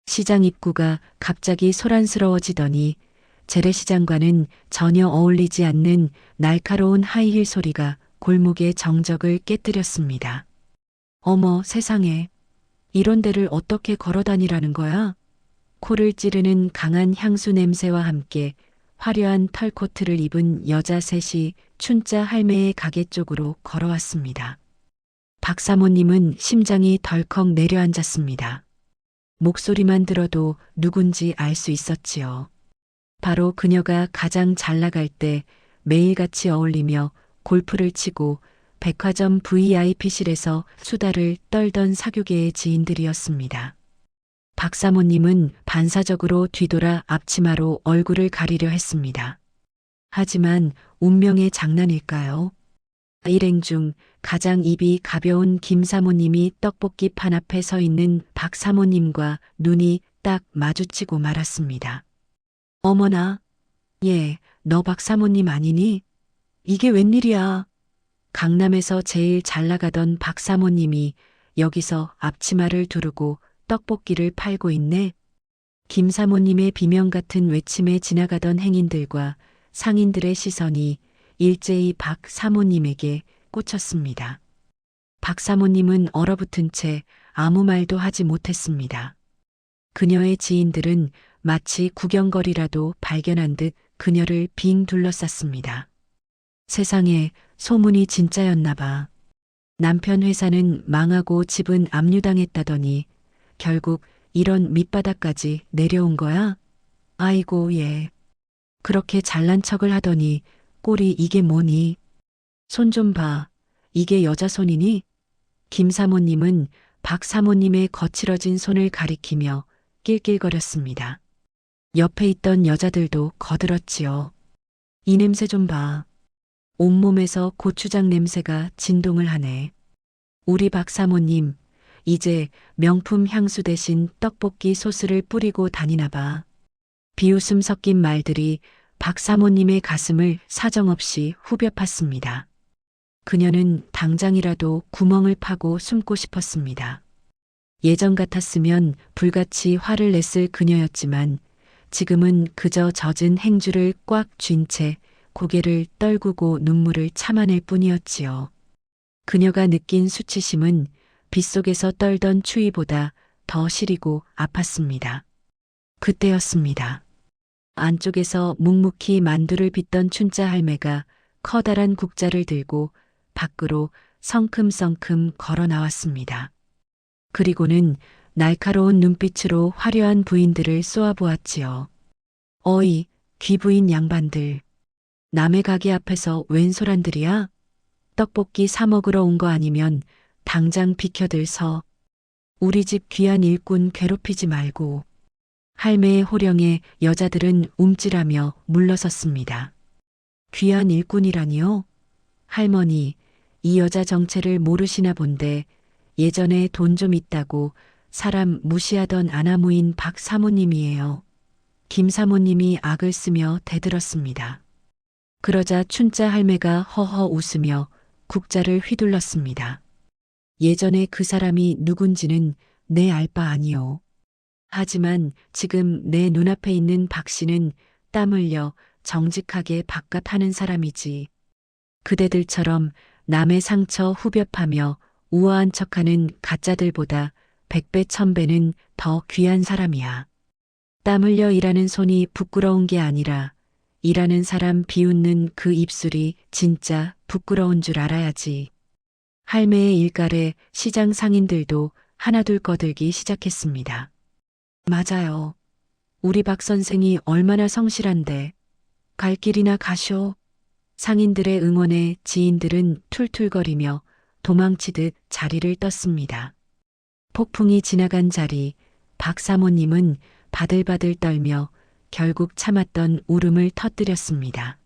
시장 입구가 갑자기 소란스러워지더니 재래시장과는 전혀 어울리지 않는 날카로운 하이힐 소리가 골목의 정적을 깨뜨렸습니다. 어머 세상에, 이런 데를 어떻게 걸어 다니라는 거야? 코를 찌르는 강한 향수 냄새와 함께 화려한 털코트를 입은 여자 셋이 춘자 할매의 가게 쪽으로 걸어왔습니다. 박 사모님은 심장이 덜컥 내려앉았습니다. 목소리만 들어도 누군지 알 수 있었지요. 바로 그녀가 가장 잘 나갈 때 매일같이 어울리며 골프를 치고 백화점 VIP실에서 수다를 떨던 사교계의 지인들이었습니다. 박 사모님은 반사적으로 뒤돌아 앞치마로 얼굴을 가리려 했습니다. 하지만 운명의 장난일까요? 일행 중 가장 입이 가벼운 김 사모님이 떡볶이 판 앞에 서 있는 박 사모님과 눈이 딱 마주치고 말았습니다. 어머나, 예, 너 박 사모님 아니니? 이게 웬일이야? 강남에서 제일 잘 나가던 박 사모님이 여기서 앞치마를 두르고 떡볶이를 팔고 있네. 김 사모님의 비명 같은 외침에 지나가던 행인들과 상인들의 시선이 일제히 박 사모님에게 꽂혔습니다. 박 사모님은 얼어붙은 채 아무 말도 하지 못했습니다. 그녀의 지인들은 마치 구경거리라도 발견한 듯 그녀를 빙 둘러쌌습니다. 세상에, 소문이 진짜였나 봐. 남편 회사는 망하고 집은 압류당했다더니 결국 이런 밑바닥까지 내려온 거야? 아이고 예. 그렇게 잘난 척을 하더니 꼴이 이게 뭐니? 손 좀 봐. 이게 여자 손이니? 김 사모님은 박 사모님의 거칠어진 손을 가리키며 낄낄거렸습니다. 옆에 있던 여자들도 거들었지요. 이 냄새 좀 봐. 온몸에서 고추장 냄새가 진동을 하네. 우리 박 사모님, 이제 명품 향수 대신 떡볶이 소스를 뿌리고 다니나 봐. 비웃음 섞인 말들이 박 사모님의 가슴을 사정없이 후벼 팠습니다. 그녀는 당장이라도 구멍을 파고 숨고 싶었습니다. 예전 같았으면 불같이 화를 냈을 그녀였지만 지금은 그저 젖은 행주를 꽉 쥔 채 고개를 떨구고 눈물을 참아낼 뿐이었지요. 그녀가 느낀 수치심은 빗속에서 떨던 추위보다 더 시리고 아팠습니다. 그때였습니다. 안쪽에서 묵묵히 만두를 빚던 춘자 할매가 커다란 국자를 들고 밖으로 성큼성큼 걸어 나왔습니다. 그리고는 날카로운 눈빛으로 화려한 부인들을 쏘아보았지요. 어이, 귀부인 양반들. 남의 가게 앞에서 웬 소란들이야? 떡볶이 사 먹으러 온 거 아니면 당장 비켜들서 우리 집 귀한 일꾼 괴롭히지 말고. 할매의 호령에 여자들은 움찔하며 물러섰습니다. 귀한 일꾼이라니요? 할머니, 이 여자 정체를 모르시나 본데 예전에 돈 좀 있다고 사람 무시하던 아나무인 박 사모님이에요. 김 사모님이 악을 쓰며 대들었습니다. 그러자 춘자 할매가 허허 웃으며 국자를 휘둘렀습니다. 예전에 그 사람이 누군지는 내 알 바 아니오. 하지만 지금 내 눈앞에 있는 박 씨는 땀 흘려 정직하게 바깥하는 사람이지. 그대들처럼 남의 상처 후벼파며 우아한 척하는 가짜들보다 100배 1000배는 더 귀한 사람이야. 땀 흘려 일하는 손이 부끄러운 게 아니라 일하는 사람 비웃는 그 입술이 진짜 부끄러운 줄 알아야지. 할매의 일갈에 시장 상인들도 하나둘 거들기 시작했습니다. 맞아요. 우리 박 선생이 얼마나 성실한데. 갈 길이나 가쇼. 상인들의 응원에 지인들은 툴툴거리며 도망치듯 자리를 떴습니다. 폭풍이 지나간 자리, 박 사모님은 바들바들 떨며 결국 참았던 울음을 터뜨렸습니다.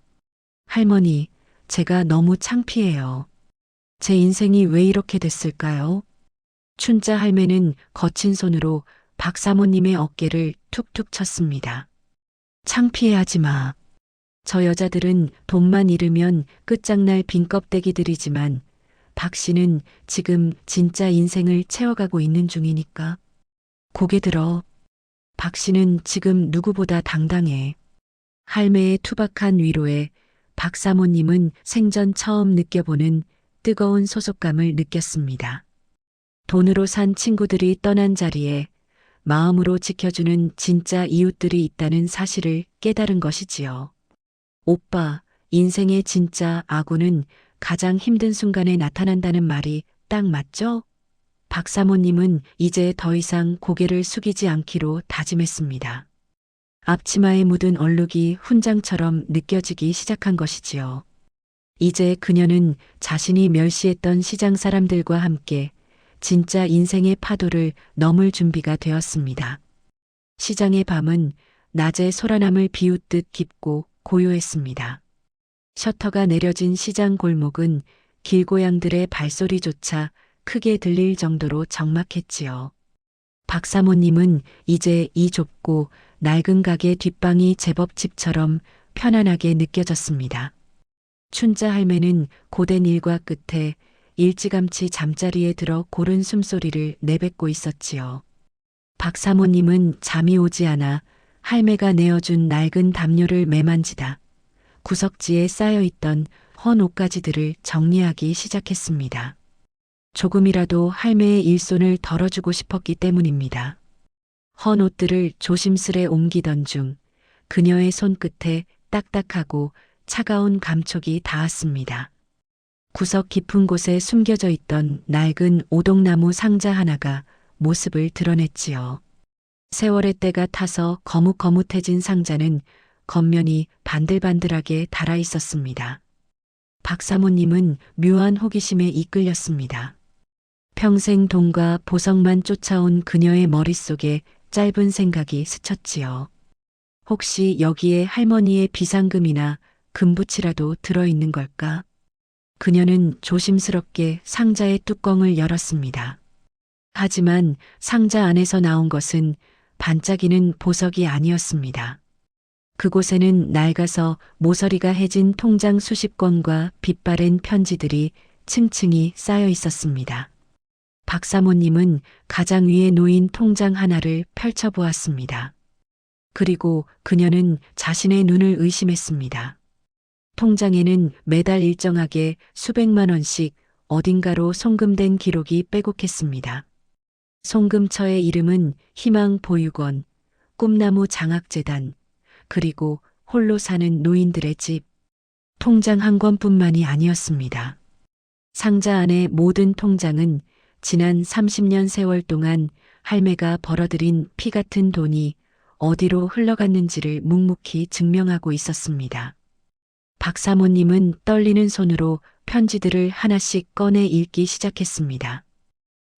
할머니, 제가 너무 창피해요. 제 인생이 왜 이렇게 됐을까요? 춘자 할매는 거친 손으로 박 사모님의 어깨를 툭툭 쳤습니다. 창피해하지 마. 저 여자들은 돈만 잃으면 끝장날 빈껍데기들이지만 박 씨는 지금 진짜 인생을 채워가고 있는 중이니까. 고개 들어. 박 씨는 지금 누구보다 당당해. 할매의 투박한 위로에 박 사모님은 생전 처음 느껴보는 뜨거운 소속감을 느꼈습니다. 돈으로 산 친구들이 떠난 자리에 마음으로 지켜주는 진짜 이웃들이 있다는 사실을 깨달은 것이지요. 오빠, 인생의 진짜 아군은 가장 힘든 순간에 나타난다는 말이 딱 맞죠? 박 사모님은 이제 더 이상 고개를 숙이지 않기로 다짐했습니다. 앞치마에 묻은 얼룩이 훈장처럼 느껴지기 시작한 것이지요. 이제 그녀는 자신이 멸시했던 시장 사람들과 함께 진짜 인생의 파도를 넘을 준비가 되었습니다. 시장의 밤은 낮의 소라남을 비웃듯 깊고 고요했습니다. 셔터가 내려진 시장 골목은 길고양들의 발소리조차 크게 들릴 정도로 적막했지요. 박 사모님은 이제 이 좁고 낡은 가게 뒷방이 제법 집처럼 편안하게 느껴졌습니다. 춘자 할매는 고된 일과 끝에 일찌감치 잠자리에 들어 고른 숨소리를 내뱉고 있었지요. 박 사모님은 잠이 오지 않아 할매가 내어준 낡은 담요를 매만지다 구석지에 쌓여있던 헌 옷가지들을 정리하기 시작했습니다. 조금이라도 할매의 일손을 덜어주고 싶었기 때문입니다. 헌 옷들을 조심스레 옮기던 중 그녀의 손끝에 딱딱하고 차가운 감촉이 닿았습니다. 구석 깊은 곳에 숨겨져 있던 낡은 오동나무 상자 하나가 모습을 드러냈지요. 세월의 때가 타서 거뭇거뭇해진 상자는 겉면이 반들반들하게 달아 있었습니다. 박 사모님은 묘한 호기심에 이끌렸습니다. 평생 돈과 보석만 쫓아온 그녀의 머릿속에 짧은 생각이 스쳤지요. 혹시 여기에 할머니의 비상금이나 금붙이라도 들어있는 걸까? 그녀는 조심스럽게 상자의 뚜껑을 열었습니다. 하지만 상자 안에서 나온 것은 반짝이는 보석이 아니었습니다. 그곳에는 낡아서 모서리가 해진 통장 수십 권과 빛바랜 편지들이 층층이 쌓여 있었습니다. 박 사모님은 가장 위에 놓인 통장 하나를 펼쳐보았습니다. 그리고 그녀는 자신의 눈을 의심했습니다. 통장에는 매달 일정하게 수백만 원씩 어딘가로 송금된 기록이 빼곡했습니다. 송금처의 이름은 희망보육원, 꿈나무 장학재단, 그리고 홀로 사는 노인들의 집. 통장 한 권뿐만이 아니었습니다. 상자 안의 모든 통장은 지난 30년 세월 동안 할매가 벌어들인 피 같은 돈이 어디로 흘러갔는지를 묵묵히 증명하고 있었습니다. 박 사모님은 떨리는 손으로 편지들을 하나씩 꺼내 읽기 시작했습니다.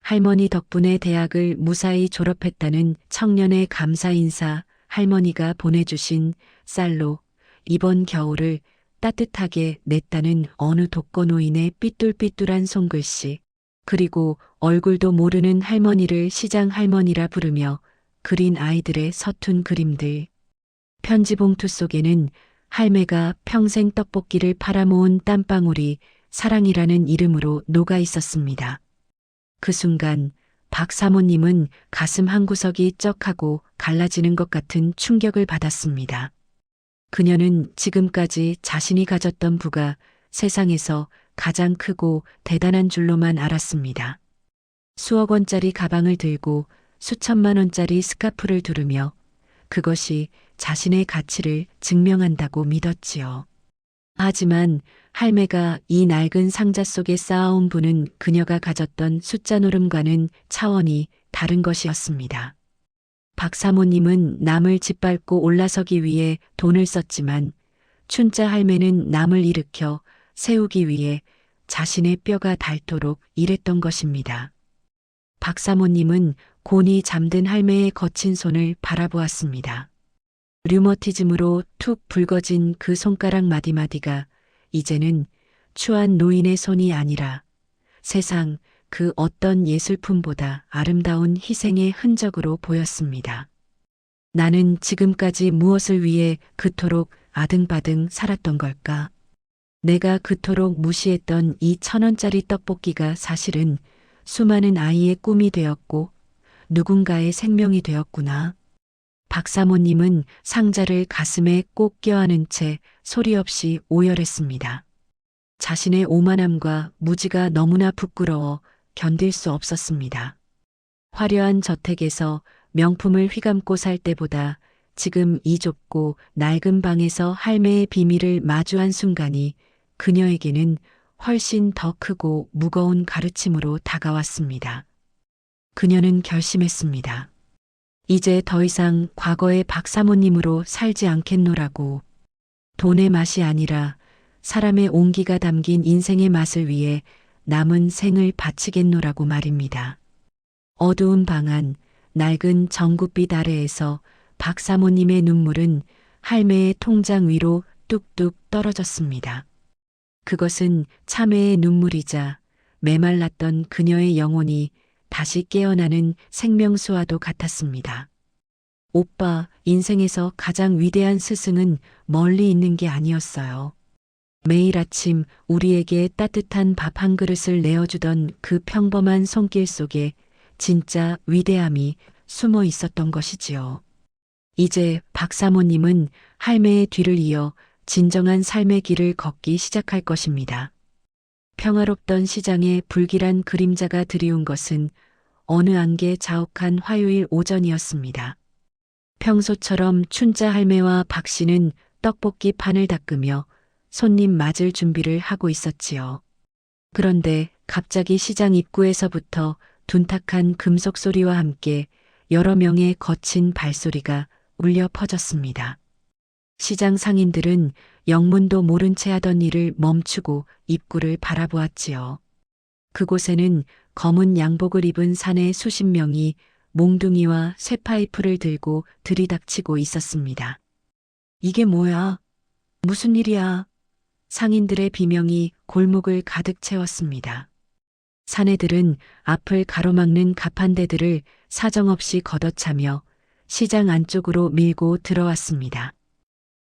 할머니 덕분에 대학을 무사히 졸업했다는 청년의 감사 인사, 할머니가 보내주신 쌀로 이번 겨울을 따뜻하게 냈다는 어느 독거노인의 삐뚤삐뚤한 손글씨, 그리고 얼굴도 모르는 할머니를 시장 할머니라 부르며 그린 아이들의 서툰 그림들. 편지 봉투 속에는 할매가 평생 떡볶이를 팔아모은 땀방울이 사랑이라는 이름으로 녹아 있었습니다. 그 순간 박 사모님은 가슴 한구석이 쩍하고 갈라지는 것 같은 충격을 받았습니다. 그녀는 지금까지 자신이 가졌던 부가 세상에서 가장 크고 대단한 줄로만 알았습니다. 수억 원짜리 가방을 들고 수천만 원짜리 스카프를 두르며 그것이 자신의 가치를 증명한다고 믿었지요. 하지만 할매가 이 낡은 상자 속에 쌓아온 부는 그녀가 가졌던 숫자 노름과는 차원이 다른 것이었습니다. 박 사모님은 남을 짓밟고 올라서기 위해 돈을 썼지만 춘자 할매는 남을 일으켜 세우기 위해 자신의 뼈가 닳도록 일했던 것입니다. 박 사모님은 곤히 잠든 할매의 거친 손을 바라보았습니다. 류머티즘으로 툭 붉어진 그 손가락 마디마디가 이제는 추한 노인의 손이 아니라 세상 그 어떤 예술품보다 아름다운 희생의 흔적으로 보였습니다. 나는 지금까지 무엇을 위해 그토록 아등바등 살았던 걸까? 내가 그토록 무시했던 이 1,000원짜리 떡볶이가 사실은 수많은 아이의 꿈이 되었고 누군가의 생명이 되었구나. 박 사모님은 상자를 가슴에 꼭 껴안은 채 소리 없이 오열했습니다. 자신의 오만함과 무지가 너무나 부끄러워 견딜 수 없었습니다. 화려한 저택에서 명품을 휘감고 살 때보다 지금 이 좁고 낡은 방에서 할매의 비밀을 마주한 순간이 그녀에게는 훨씬 더 크고 무거운 가르침으로 다가왔습니다. 그녀는 결심했습니다. 이제 더 이상 과거의 박 사모님으로 살지 않겠노라고. 돈의 맛이 아니라 사람의 온기가 담긴 인생의 맛을 위해 남은 생을 바치겠노라고 말입니다. 어두운 방 안 낡은 전구빛 아래에서 박 사모님의 눈물은 할매의 통장 위로 뚝뚝 떨어졌습니다. 그것은 참회의 눈물이자 메말랐던 그녀의 영혼이 다시 깨어나는 생명수와도 같았습니다. 오빠, 인생에서 가장 위대한 스승은 멀리 있는 게 아니었어요. 매일 아침 우리에게 따뜻한 밥 한 그릇을 내어주던 그 평범한 손길 속에 진짜 위대함이 숨어 있었던 것이지요. 이제 박 사모님은 할매의 뒤를 이어 진정한 삶의 길을 걷기 시작할 것입니다. 평화롭던 시장에 불길한 그림자가 드리운 것은 어느 안개 자욱한 화요일 오전이었습니다. 평소처럼 춘자 할매와 박 씨는 떡볶이 판을 닦으며 손님 맞을 준비를 하고 있었지요. 그런데 갑자기 시장 입구에서부터 둔탁한 금속 소리와 함께 여러 명의 거친 발소리가 울려 퍼졌습니다. 시장 상인들은 영문도 모른 채 하던 일을 멈추고 입구를 바라보았지요. 그곳에는 검은 양복을 입은 사내 수십 명이 몽둥이와 쇠파이프를 들고 들이닥치고 있었습니다. 이게 뭐야? 무슨 일이야? 상인들의 비명이 골목을 가득 채웠습니다. 사내들은 앞을 가로막는 가판대들을 사정없이 걷어차며 시장 안쪽으로 밀고 들어왔습니다.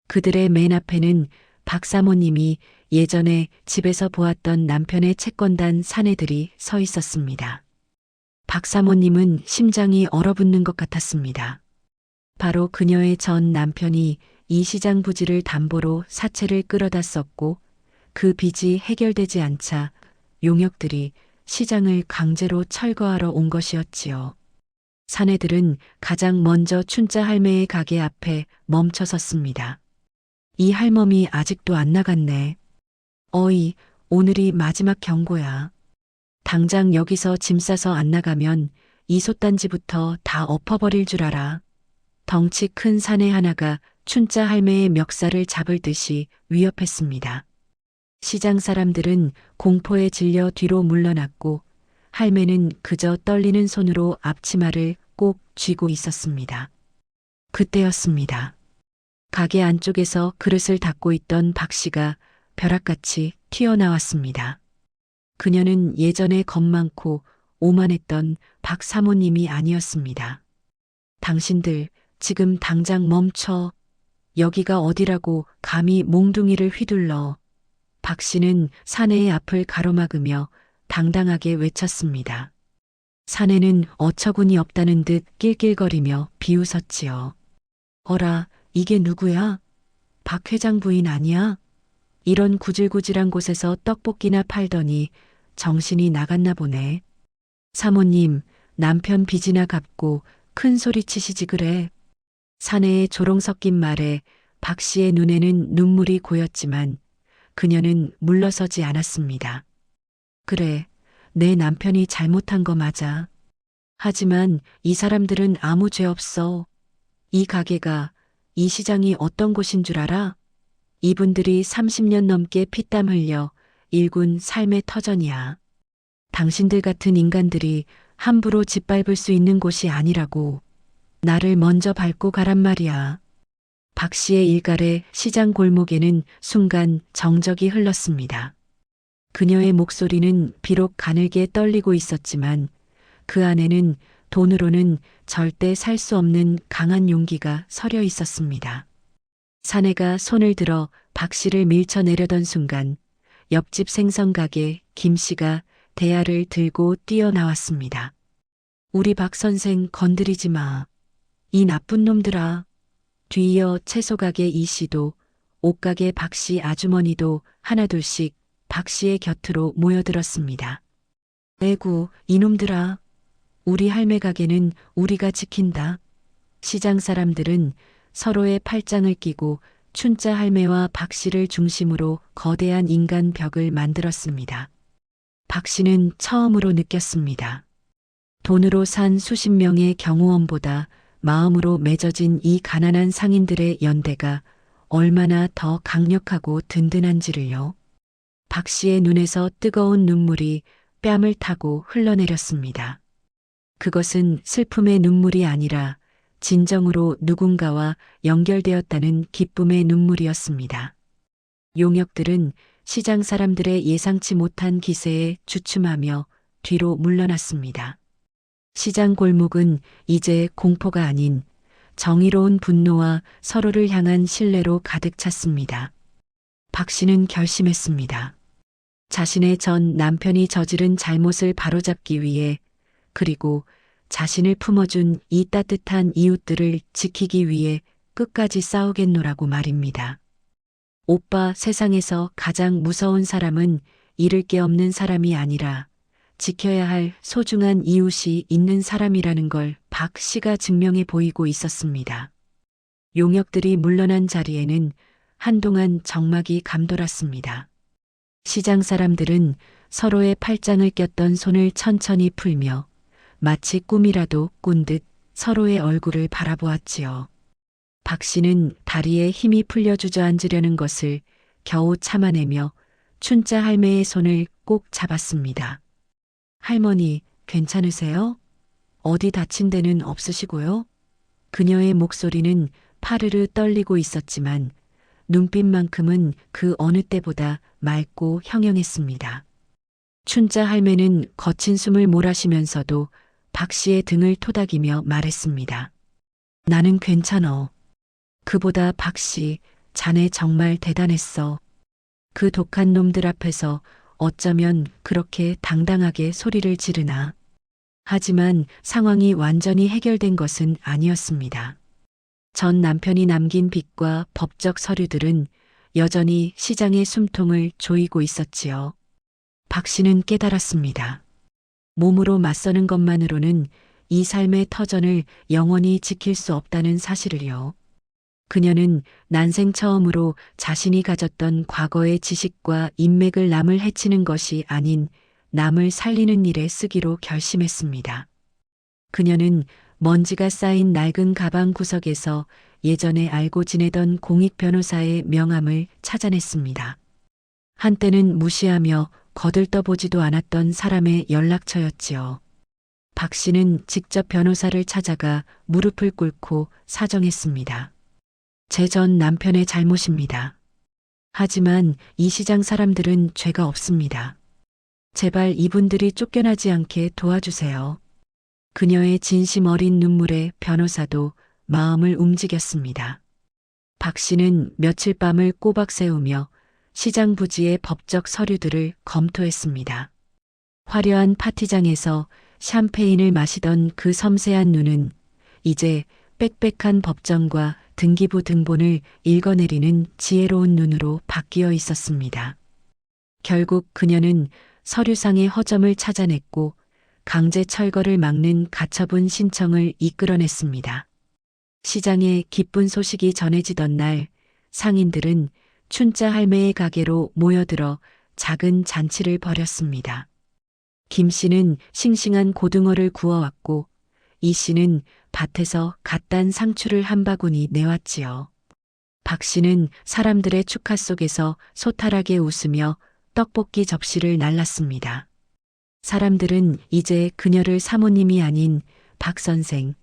그들의 맨 앞에는 박 사모님이 예전에 집에서 보았던 남편의 채권단 사내들이 서 있었습니다. 박 사모님은 심장이 얼어붙는 것 같았습니다. 바로 그녀의 전 남편이 이 시장 부지를 담보로 사채를 끌어다 썼고 그 빚이 해결되지 않자 용역들이 시장을 강제로 철거하러 온 것이었지요. 사내들은 가장 먼저 춘자 할매의 가게 앞에 멈춰 섰습니다. 이 할멈이 아직도 안 나갔네. 어이, 오늘이 마지막 경고야. 당장 여기서 짐 싸서 안 나가면 이 솥단지부터 다 엎어버릴 줄 알아. 덩치 큰 사내 하나가 춘자 할매의 멱살을 잡을 듯이 위협했습니다. 시장 사람들은 공포에 질려 뒤로 물러났고 할매는 그저 떨리는 손으로 앞치마를 꼭 쥐고 있었습니다. 그때였습니다. 가게 안쪽에서 그릇을 닦고 있던 박 씨가 벼락같이 튀어나왔습니다. 그녀는 예전에 겁 많고 오만했던 박 사모님이 아니었습니다. 당신들 지금 당장 멈춰. 여기가 어디라고 감히 몽둥이를 휘둘러. 박 씨는 사내의 앞을 가로막으며 당당하게 외쳤습니다. 사내는 어처구니 없다는 듯 낄낄거리며 비웃었지요. 어라, 이게 누구야? 박 회장 부인 아니야? 이런 구질구질한 곳에서 떡볶이나 팔더니 정신이 나갔나 보네. 사모님, 남편 빚이나 갚고 큰 소리 치시지 그래. 사내의 조롱 섞인 말에 박 씨의 눈에는 눈물이 고였지만 그녀는 물러서지 않았습니다. 그래, 내 남편이 잘못한 거 맞아. 하지만 이 사람들은 아무 죄 없어. 이 가게가, 이 시장이 어떤 곳인 줄 알아? 이분들이 30년 넘게 피땀 흘려 일군 삶의 터전이야. 당신들 같은 인간들이 함부로 짓밟을 수 있는 곳이 아니라고. 나를 먼저 밟고 가란 말이야. 박 씨의 일갈에 시장 골목에는 순간 정적이 흘렀습니다. 그녀의 목소리는 비록 가늘게 떨리고 있었지만 그 안에는 돈으로는 절대 살 수 없는 강한 용기가 서려 있었습니다. 사내가 손을 들어 박 씨를 밀쳐내려던 순간 옆집 생선가게 김 씨가 대야를 들고 뛰어나왔습니다. 우리 박 선생 건드리지 마. 이 나쁜 놈들아. 뒤이어 채소가게 이 씨도 옷가게 박 씨 아주머니도 하나둘씩 박 씨의 곁으로 모여들었습니다. 에구, 이놈들아. 우리 할매 가게는 우리가 지킨다. 시장 사람들은 서로의 팔짱을 끼고 춘자 할매와 박 씨를 중심으로 거대한 인간 벽을 만들었습니다. 박 씨는 처음으로 느꼈습니다. 돈으로 산 수십 명의 경호원보다 마음으로 맺어진 이 가난한 상인들의 연대가 얼마나 더 강력하고 든든한지를요. 박 씨의 눈에서 뜨거운 눈물이 뺨을 타고 흘러내렸습니다. 그것은 슬픔의 눈물이 아니라 진정으로 누군가와 연결되었다는 기쁨의 눈물이었습니다. 용역들은 시장 사람들의 예상치 못한 기세에 주춤하며 뒤로 물러났습니다. 시장 골목은 이제 공포가 아닌 정의로운 분노와 서로를 향한 신뢰로 가득 찼습니다. 박 씨는 결심했습니다. 자신의 전 남편이 저지른 잘못을 바로잡기 위해 그리고 자신을 품어준 이 따뜻한 이웃들을 지키기 위해 끝까지 싸우겠노라고 말입니다. 오빠, 세상에서 가장 무서운 사람은 잃을 게 없는 사람이 아니라 지켜야 할 소중한 이웃이 있는 사람이라는 걸 박 씨가 증명해 보이고 있었습니다. 용역들이 물러난 자리에는 한동안 적막이 감돌았습니다. 시장 사람들은 서로의 팔짱을 꼈던 손을 천천히 풀며 마치 꿈이라도 꾼 듯 서로의 얼굴을 바라보았지요. 박 씨는 다리에 힘이 풀려 주저앉으려는 것을 겨우 참아내며 춘자 할매의 손을 꼭 잡았습니다. 할머니, 괜찮으세요? 어디 다친 데는 없으시고요? 그녀의 목소리는 파르르 떨리고 있었지만 눈빛만큼은 그 어느 때보다 맑고 형형했습니다. 춘자 할매는 거친 숨을 몰아쉬면서도 박 씨의 등을 토닥이며 말했습니다. 나는 괜찮어. 그보다 박 씨, 자네 정말 대단했어. 그 독한 놈들 앞에서 어쩌면 그렇게 당당하게 소리를 지르나. 하지만 상황이 완전히 해결된 것은 아니었습니다. 전 남편이 남긴 빚과 법적 서류들은 여전히 시장의 숨통을 조이고 있었지요. 박 씨는 깨달았습니다. 몸으로 맞서는 것만으로는 이 삶의 터전을 영원히 지킬 수 없다는 사실을요. 그녀는 난생 처음으로 자신이 가졌던 과거의 지식과 인맥을 남을 해치는 것이 아닌 남을 살리는 일에 쓰기로 결심했습니다. 그녀는 먼지가 쌓인 낡은 가방 구석에서 예전에 알고 지내던 공익 변호사의 명함을 찾아냈습니다. 한때는 무시하며 거들떠보지도 않았던 사람의 연락처였지요. 박 씨는 직접 변호사를 찾아가 무릎을 꿇고 사정했습니다. 제 전 남편의 잘못입니다. 하지만 이 시장 사람들은 죄가 없습니다. 제발 이분들이 쫓겨나지 않게 도와주세요. 그녀의 진심 어린 눈물에 변호사도 마음을 움직였습니다. 박 씨는 며칠 밤을 꼬박 세우며 시장 부지의 법적 서류들을 검토했습니다. 화려한 파티장에서 샴페인을 마시던 그 섬세한 눈은 이제 빽빽한 법정과 등기부 등본을 읽어내리는 지혜로운 눈으로 바뀌어 있었습니다. 결국 그녀는 서류상의 허점을 찾아냈고 강제 철거를 막는 가처분 신청을 이끌어냈습니다. 시장에 기쁜 소식이 전해지던 날 상인들은 춘자 할매의 가게로 모여들어 작은 잔치를 벌였습니다. 김 씨는 싱싱한 고등어를 구워왔고 이 씨는 밭에서 갓 딴 상추를 한 바구니 내왔지요. 박 씨는 사람들의 축하 속에서 소탈하게 웃으며 떡볶이 접시를 날랐습니다. 사람들은 이제 그녀를 사모님이 아닌 박 선생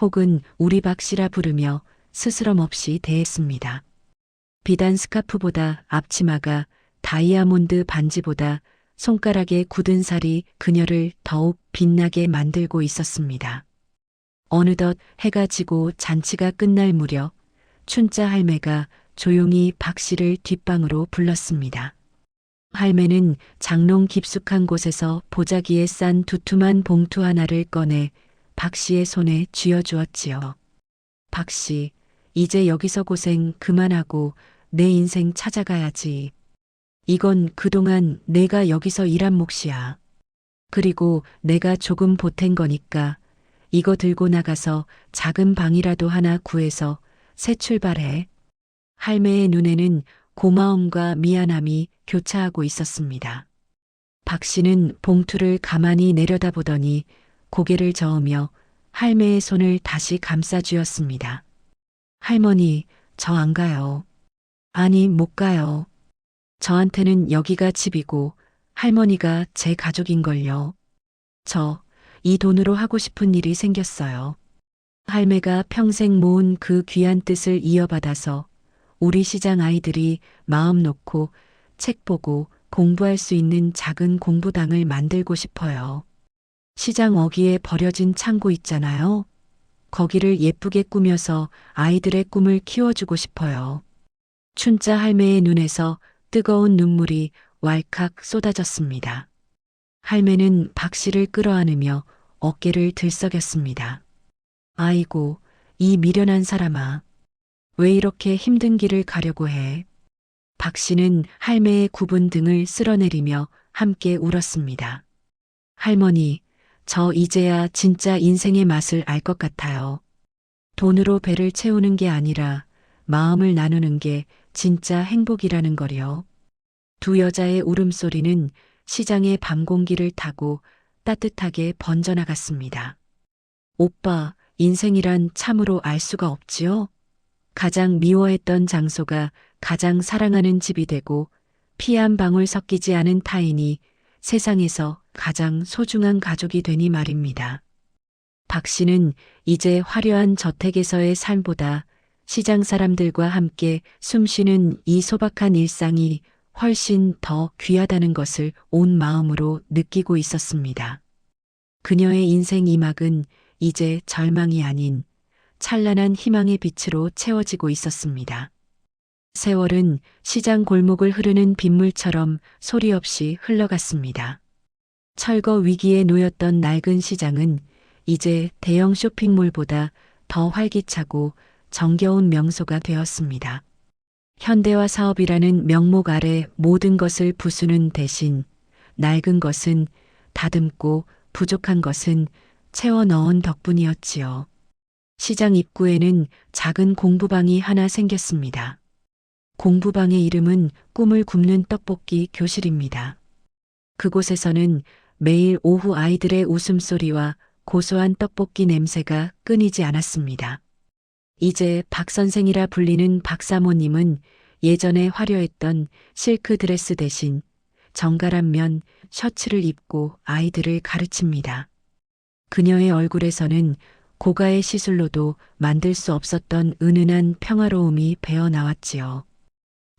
혹은 우리 박 씨라 부르며 스스럼 없이 대했습니다. 비단 스카프보다 앞치마가, 다이아몬드 반지보다 손가락에 굳은 살이 그녀를 더욱 빛나게 만들고 있었습니다. 어느덧 해가 지고 잔치가 끝날 무렵 춘자 할매가 조용히 박 씨를 뒷방으로 불렀습니다. 할매는 장롱 깊숙한 곳에서 보자기에 싼 두툼한 봉투 하나를 꺼내 박 씨의 손에 쥐어주었지요. 박 씨, 이제 여기서 고생 그만하고 내 인생 찾아가야지. 이건 그동안 내가 여기서 일한 몫이야. 그리고 내가 조금 보탠 거니까 이거 들고 나가서 작은 방이라도 하나 구해서 새 출발해. 할매의 눈에는 고마움과 미안함이 교차하고 있었습니다. 박 씨는 봉투를 가만히 내려다보더니 고개를 저으며 할매의 손을 다시 감싸 쥐었습니다. 할머니, 저 안 가요. 아니, 못 가요. 저한테는 여기가 집이고 할머니가 제 가족인걸요. 이 돈으로 하고 싶은 일이 생겼어요. 할매가 평생 모은 그 귀한 뜻을 이어받아서 우리 시장 아이들이 마음 놓고 책 보고 공부할 수 있는 작은 공부당을 만들고 싶어요. 시장 어귀에 버려진 창고 있잖아요. 거기를 예쁘게 꾸며서 아이들의 꿈을 키워주고 싶어요. 춘자 할매의 눈에서 뜨거운 눈물이 왈칵 쏟아졌습니다. 할매는 박 씨를 끌어안으며 어깨를 들썩였습니다. 아이고, 이 미련한 사람아. 왜 이렇게 힘든 길을 가려고 해? 박 씨는 할매의 굽은 등을 쓸어내리며 함께 울었습니다. 할머니, 저 이제야 진짜 인생의 맛을 알 것 같아요. 돈으로 배를 채우는 게 아니라 마음을 나누는 게 진짜 행복이라는 거요. 두 여자의 울음소리는 시장의 밤 공기를 타고 따뜻하게 번져나갔습니다. 오빠, 인생이란 참으로 알 수가 없지요? 가장 미워했던 장소가 가장 사랑하는 집이 되고 피 한 방울 섞이지 않은 타인이 세상에서 가장 소중한 가족이 되니 말입니다. 박 씨는 이제 화려한 저택에서의 삶보다 시장 사람들과 함께 숨쉬는 이 소박한 일상이 훨씬 더 귀하다는 것을 온 마음으로 느끼고 있었습니다. 그녀의 인생 이막은 이제 절망이 아닌 찬란한 희망의 빛으로 채워지고 있었습니다. 세월은 시장 골목을 흐르는 빗물처럼 소리 없이 흘러갔습니다. 철거 위기에 놓였던 낡은 시장은 이제 대형 쇼핑몰보다 더 활기차고 정겨운 명소가 되었습니다. 현대화 사업이라는 명목 아래 모든 것을 부수는 대신 낡은 것은 다듬고 부족한 것은 채워 넣은 덕분이었지요. 시장 입구에는 작은 공부방이 하나 생겼습니다. 공부방의 이름은 꿈을 굽는 떡볶이 교실입니다. 그곳에서는 매일 오후 아이들의 웃음소리와 고소한 떡볶이 냄새가 끊이지 않았습니다. 이제 박 선생이라 불리는 박사모님은 예전에 화려했던 실크 드레스 대신 정갈한 면 셔츠를 입고 아이들을 가르칩니다. 그녀의 얼굴에서는 고가의 시술로도 만들 수 없었던 은은한 평화로움이 배어 나왔지요.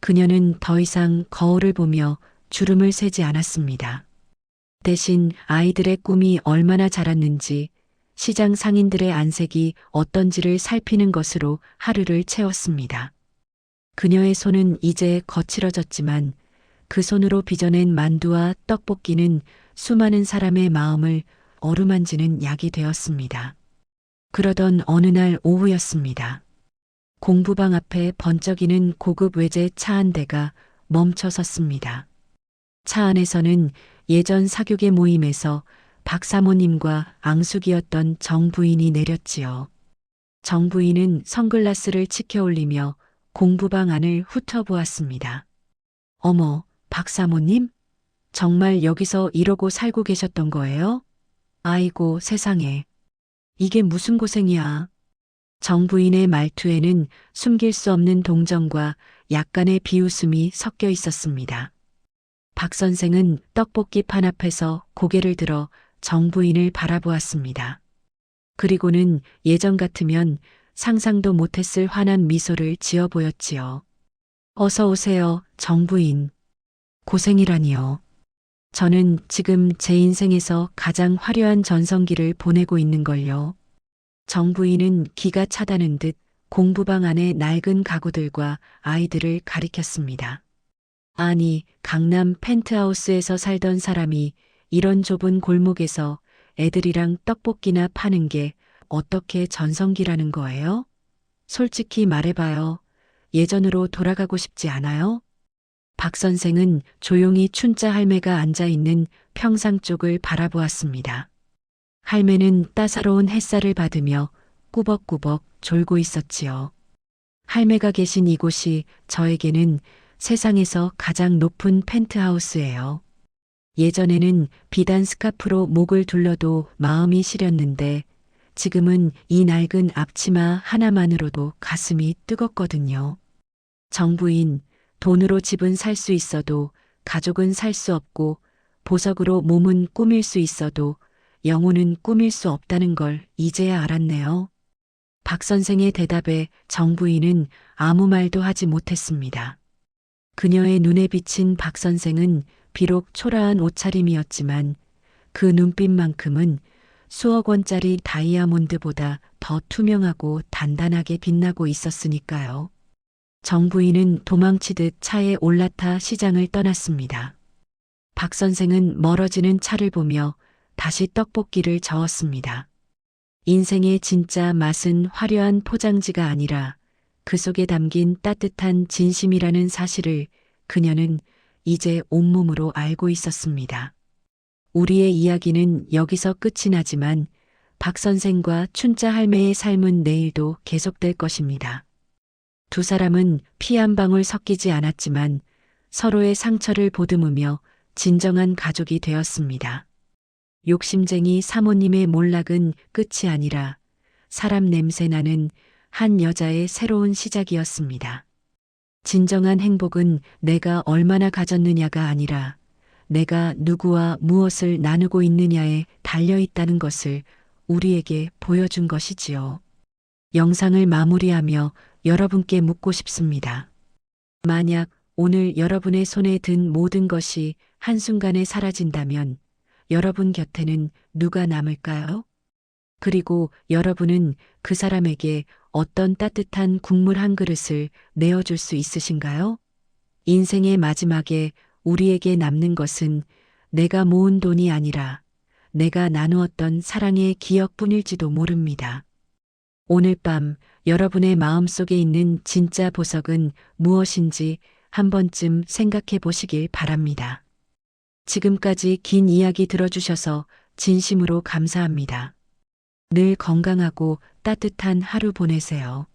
그녀는 더 이상 거울을 보며 주름을 세지 않았습니다. 대신 아이들의 꿈이 얼마나 자랐는지 시장 상인들의 안색이 어떤지를 살피는 것으로 하루를 채웠습니다. 그녀의 손은 이제 거칠어졌지만 그 손으로 빚어낸 만두와 떡볶이는 수많은 사람의 마음을 어루만지는 약이 되었습니다. 그러던 어느 날 오후였습니다. 공부방 앞에 번쩍이는 고급 외제 차 한 대가 멈춰 섰습니다. 차 안에서는 예전 사교계 모임에서 박 사모님과 앙숙이었던 정 부인이 내렸지요. 정 부인은 선글라스를 치켜 올리며 공부방 안을 훑어보았습니다. 어머, 박 사모님? 정말 여기서 이러고 살고 계셨던 거예요? 아이고, 세상에. 이게 무슨 고생이야. 정 부인의 말투에는 숨길 수 없는 동정과 약간의 비웃음이 섞여 있었습니다. 박 선생은 떡볶이 판 앞에서 고개를 들어 정 부인을 바라보았습니다. 그리고는 예전 같으면 상상도 못했을 환한 미소를 지어 보였지요. 어서 오세요, 정 부인. 고생이라니요. 저는 지금 제 인생에서 가장 화려한 전성기를 보내고 있는걸요. 정 부인은 기가 차다는 듯 공부방 안의 낡은 가구들과 아이들을 가리켰습니다. 아니, 강남 펜트하우스에서 살던 사람이 이런 좁은 골목에서 애들이랑 떡볶이나 파는 게 어떻게 전성기라는 거예요? 솔직히 말해봐요. 예전으로 돌아가고 싶지 않아요? 박 선생은 조용히 춘자 할매가 앉아 있는 평상 쪽을 바라보았습니다. 할매는 따사로운 햇살을 받으며 꾸벅꾸벅 졸고 있었지요. 할매가 계신 이곳이 저에게는 세상에서 가장 높은 펜트하우스예요. 예전에는 비단 스카프로 목을 둘러도 마음이 시렸는데 지금은 이 낡은 앞치마 하나만으로도 가슴이 뜨겁거든요. 정부인, 돈으로 집은 살 수 있어도 가족은 살 수 없고 보석으로 몸은 꾸밀 수 있어도 영혼은 꾸밀 수 없다는 걸 이제야 알았네요. 박 선생의 대답에 정부인은 아무 말도 하지 못했습니다. 그녀의 눈에 비친 박 선생은 비록 초라한 옷차림이었지만 그 눈빛만큼은 수억 원짜리 다이아몬드보다 더 투명하고 단단하게 빛나고 있었으니까요. 정 부인은 도망치듯 차에 올라타 시장을 떠났습니다. 박 선생은 멀어지는 차를 보며 다시 떡볶이를 저었습니다. 인생의 진짜 맛은 화려한 포장지가 아니라 그 속에 담긴 따뜻한 진심이라는 사실을 그녀는 이제 온몸으로 알고 있었습니다. 우리의 이야기는 여기서 끝이 나지만 박 선생과 춘자 할매의 삶은 내일도 계속될 것입니다. 두 사람은 피 한 방울 섞이지 않았지만 서로의 상처를 보듬으며 진정한 가족이 되었습니다. 욕심쟁이 사모님의 몰락은 끝이 아니라 사람 냄새 나는 한 여자의 새로운 시작이었습니다. 진정한 행복은 내가 얼마나 가졌느냐가 아니라 내가 누구와 무엇을 나누고 있느냐에 달려 있다는 것을 우리에게 보여준 것이지요. 영상을 마무리하며 여러분께 묻고 싶습니다. 만약 오늘 여러분의 손에 든 모든 것이 한순간에 사라진다면 여러분 곁에는 누가 남을까요? 그리고 여러분은 그 사람에게 어떤 따뜻한 국물 한 그릇을 내어줄 수 있으신가요? 인생의 마지막에 우리에게 남는 것은 내가 모은 돈이 아니라 내가 나누었던 사랑의 기억뿐일지도 모릅니다. 오늘 밤 여러분의 마음속에 있는 진짜 보석은 무엇인지 한 번쯤 생각해 보시길 바랍니다. 지금까지 긴 이야기 들어주셔서 진심으로 감사합니다. 늘 건강하고 따뜻한 하루 보내세요.